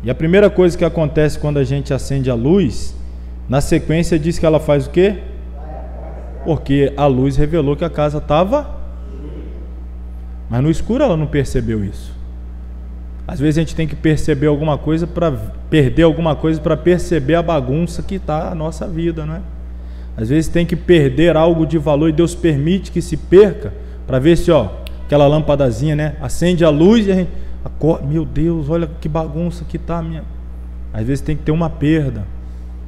S1: E a primeira coisa que acontece quando a gente acende a luz, na sequência diz que ela faz o quê? Porque a luz revelou que a casa estava, mas no escuro ela não percebeu isso. Às vezes a gente tem que perceber alguma coisa para perder alguma coisa para perceber a bagunça que está a nossa vida, não é? Às vezes tem que perder algo de valor e Deus permite que se perca para ver se, ó, aquela lâmpadazinha, né? Acende a luz e a gente acorda, meu Deus, olha que bagunça que tá minha. Às vezes tem que ter uma perda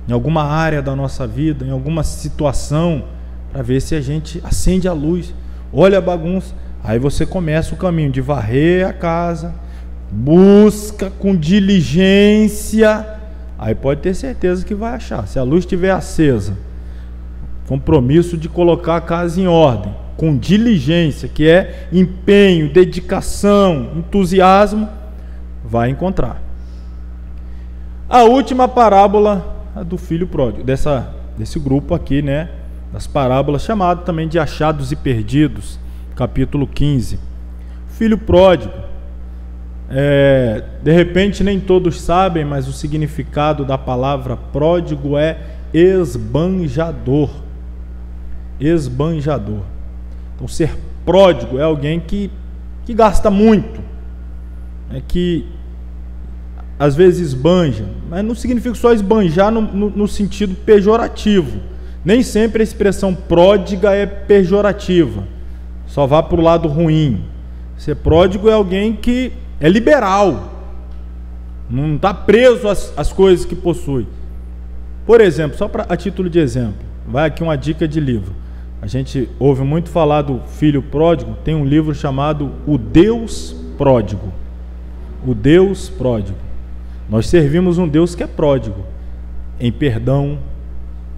S1: em alguma área da nossa vida, em alguma situação, para ver se a gente acende a luz, olha a bagunça. Aí você começa o caminho de varrer a casa, busca com diligência, aí pode ter certeza que vai achar. Se a luz estiver acesa, compromisso de colocar a casa em ordem, com diligência, que é empenho, dedicação, entusiasmo, vai encontrar. A última parábola, a do filho pródigo, desse grupo aqui, né, das parábolas, chamado também de achados e perdidos, capítulo 15. Filho pródigo, de repente nem todos sabem, mas o significado da palavra pródigo é esbanjador. Esbanjador. Então, ser pródigo é alguém que gasta muito, que às vezes esbanja, mas não significa só esbanjar no sentido pejorativo. Nem sempre a expressão pródiga é pejorativa, só vá para o lado ruim. Ser pródigo é alguém que é liberal, não está preso às coisas que possui. Por exemplo, só a título de exemplo, vai aqui uma dica de livro. A gente ouve muito falar do filho pródigo, tem um livro chamado O Deus Pródigo. O Deus Pródigo. Nós servimos um Deus que é pródigo, em perdão,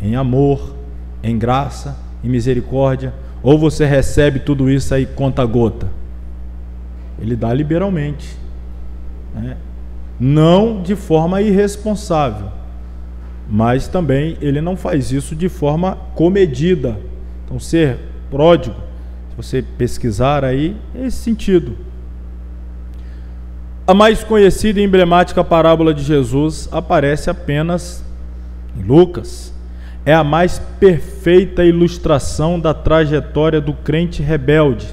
S1: em amor, em graça, em misericórdia. Ou você recebe tudo isso aí conta gota? Ele dá liberalmente, né? Não de forma irresponsável, mas também ele não faz isso de forma comedida. Então, ser pródigo, se você pesquisar aí, é esse sentido. A mais conhecida e emblemática parábola de Jesus aparece apenas em Lucas. É a mais perfeita ilustração da trajetória do crente rebelde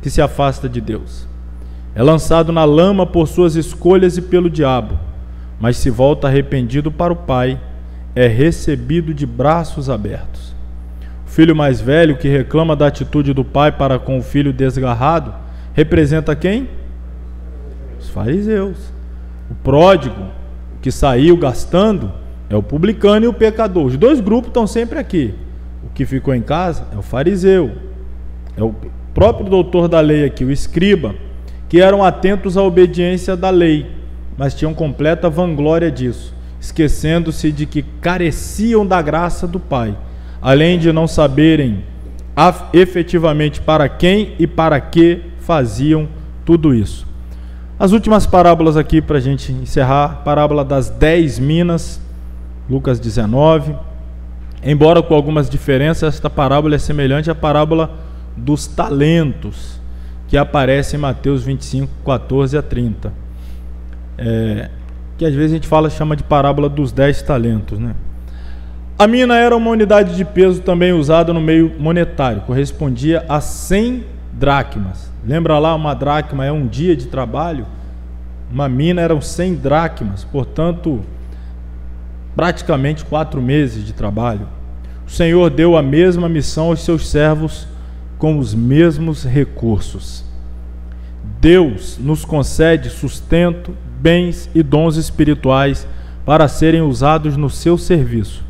S1: que se afasta de Deus. É lançado na lama por suas escolhas e pelo diabo, mas se volta arrependido para o Pai, é recebido de braços abertos. O filho mais velho, que reclama da atitude do pai para com o filho desgarrado, representa quem? Os fariseus. O pródigo, que saiu gastando, é o publicano e o pecador. Os dois grupos estão sempre aqui. O que ficou em casa é o fariseu, é o próprio doutor da lei aqui, o escriba, que eram atentos à obediência da lei, mas tinham completa vanglória disso, esquecendo-se de que careciam da graça do Pai, além de não saberem efetivamente para quem e para que faziam tudo isso. As últimas parábolas aqui para a gente encerrar, parábola das 10 minas, Lucas 19. Embora com algumas diferenças, esta parábola é semelhante à parábola dos talentos, que aparece em Mateus 25, 14 a 30. Que às vezes a gente chama de parábola dos 10 talentos, né? A mina era uma unidade de peso também usada no meio monetário, correspondia a 100 dracmas. Lembra lá, uma dracma é um dia de trabalho? Uma mina eram 100 dracmas, portanto, praticamente 4 meses de trabalho. O Senhor deu a mesma missão aos seus servos com os mesmos recursos. Deus nos concede sustento, bens e dons espirituais para serem usados no seu serviço.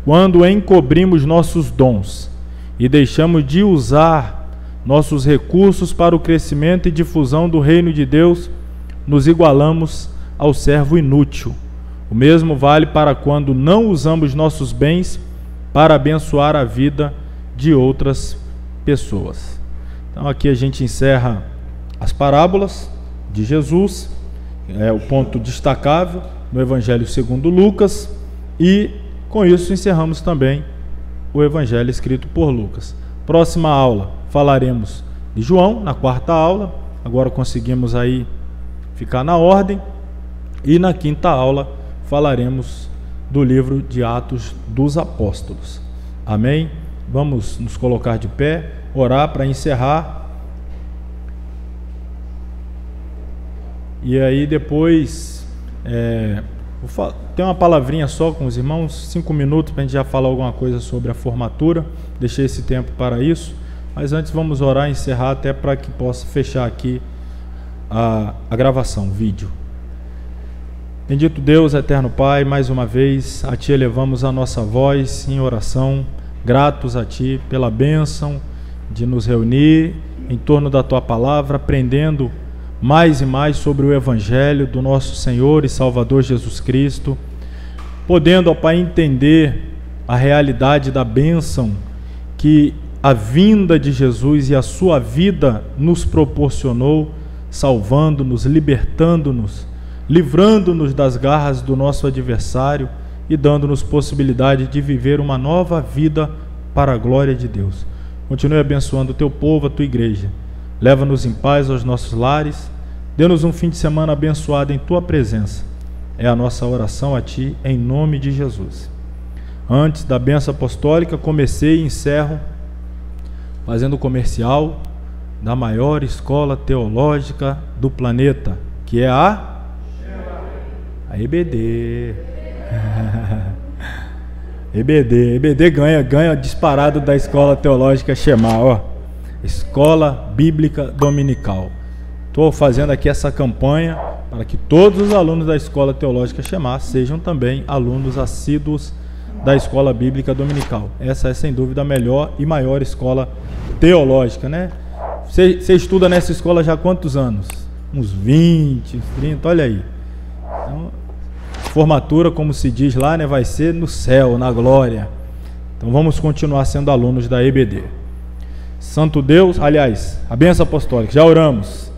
S1: Quando encobrimos nossos dons e deixamos de usar nossos recursos para o crescimento e difusão do reino de Deus, nos igualamos ao servo inútil. O mesmo vale para quando não usamos nossos bens para abençoar a vida de outras pessoas. Então aqui a gente encerra as parábolas de Jesus, é o ponto destacável no Evangelho segundo Lucas, e com isso encerramos também o Evangelho escrito por Lucas. Próxima aula falaremos de João, na quarta aula, agora conseguimos aí ficar na ordem, e na quinta aula falaremos do livro de Atos dos Apóstolos. Amém? Vamos nos colocar de pé, orar para encerrar. E aí depois tem uma palavrinha só com os irmãos, 5 minutos para a gente já falar alguma coisa sobre a formatura. Deixei esse tempo para isso, mas antes vamos orar e encerrar, até para que possa fechar aqui a gravação, o vídeo. Bendito Deus, eterno Pai, mais uma vez a Ti elevamos a nossa voz em oração, gratos a Ti pela bênção de nos reunir em torno da Tua palavra, aprendendo mais e mais sobre o Evangelho do nosso Senhor e Salvador Jesus Cristo, podendo, ó Pai, entender a realidade da bênção que a vinda de Jesus e a sua vida nos proporcionou, salvando-nos, libertando-nos, livrando-nos das garras do nosso adversário e dando-nos possibilidade de viver uma nova vida para a glória de Deus. Continue abençoando o Teu povo, a Tua igreja. Leva-nos em paz aos nossos lares. Dê-nos um fim de semana abençoado em Tua presença. É a nossa oração a Ti, em nome de Jesus. Antes da bênção apostólica, comecei e encerro fazendo o comercial da maior escola teológica do planeta, que é a EBD. EBD ganha disparado da escola teológica Shema, ó. Escola Bíblica Dominical. Estou fazendo aqui essa campanha para que todos os alunos da escola teológica Shema sejam também alunos assíduos da escola Bíblica Dominical. Essa é sem dúvida a melhor e maior escola teológica, né? Você estuda nessa escola já há quantos anos? Uns 20, 30, olha aí. Então, formatura, como se diz lá, né, vai ser no céu, na glória. Então vamos continuar sendo alunos da EBD. Santo Deus, aliás, a bênção apostólica, já oramos.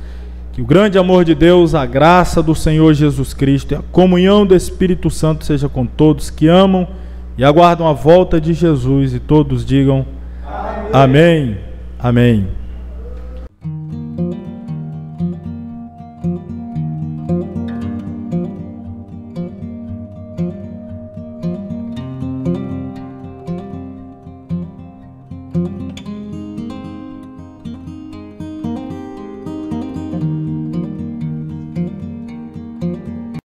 S1: Que o grande amor de Deus, a graça do Senhor Jesus Cristo e a comunhão do Espírito Santo seja com todos que amam e aguardam a volta de Jesus, e todos digam amém. Amém.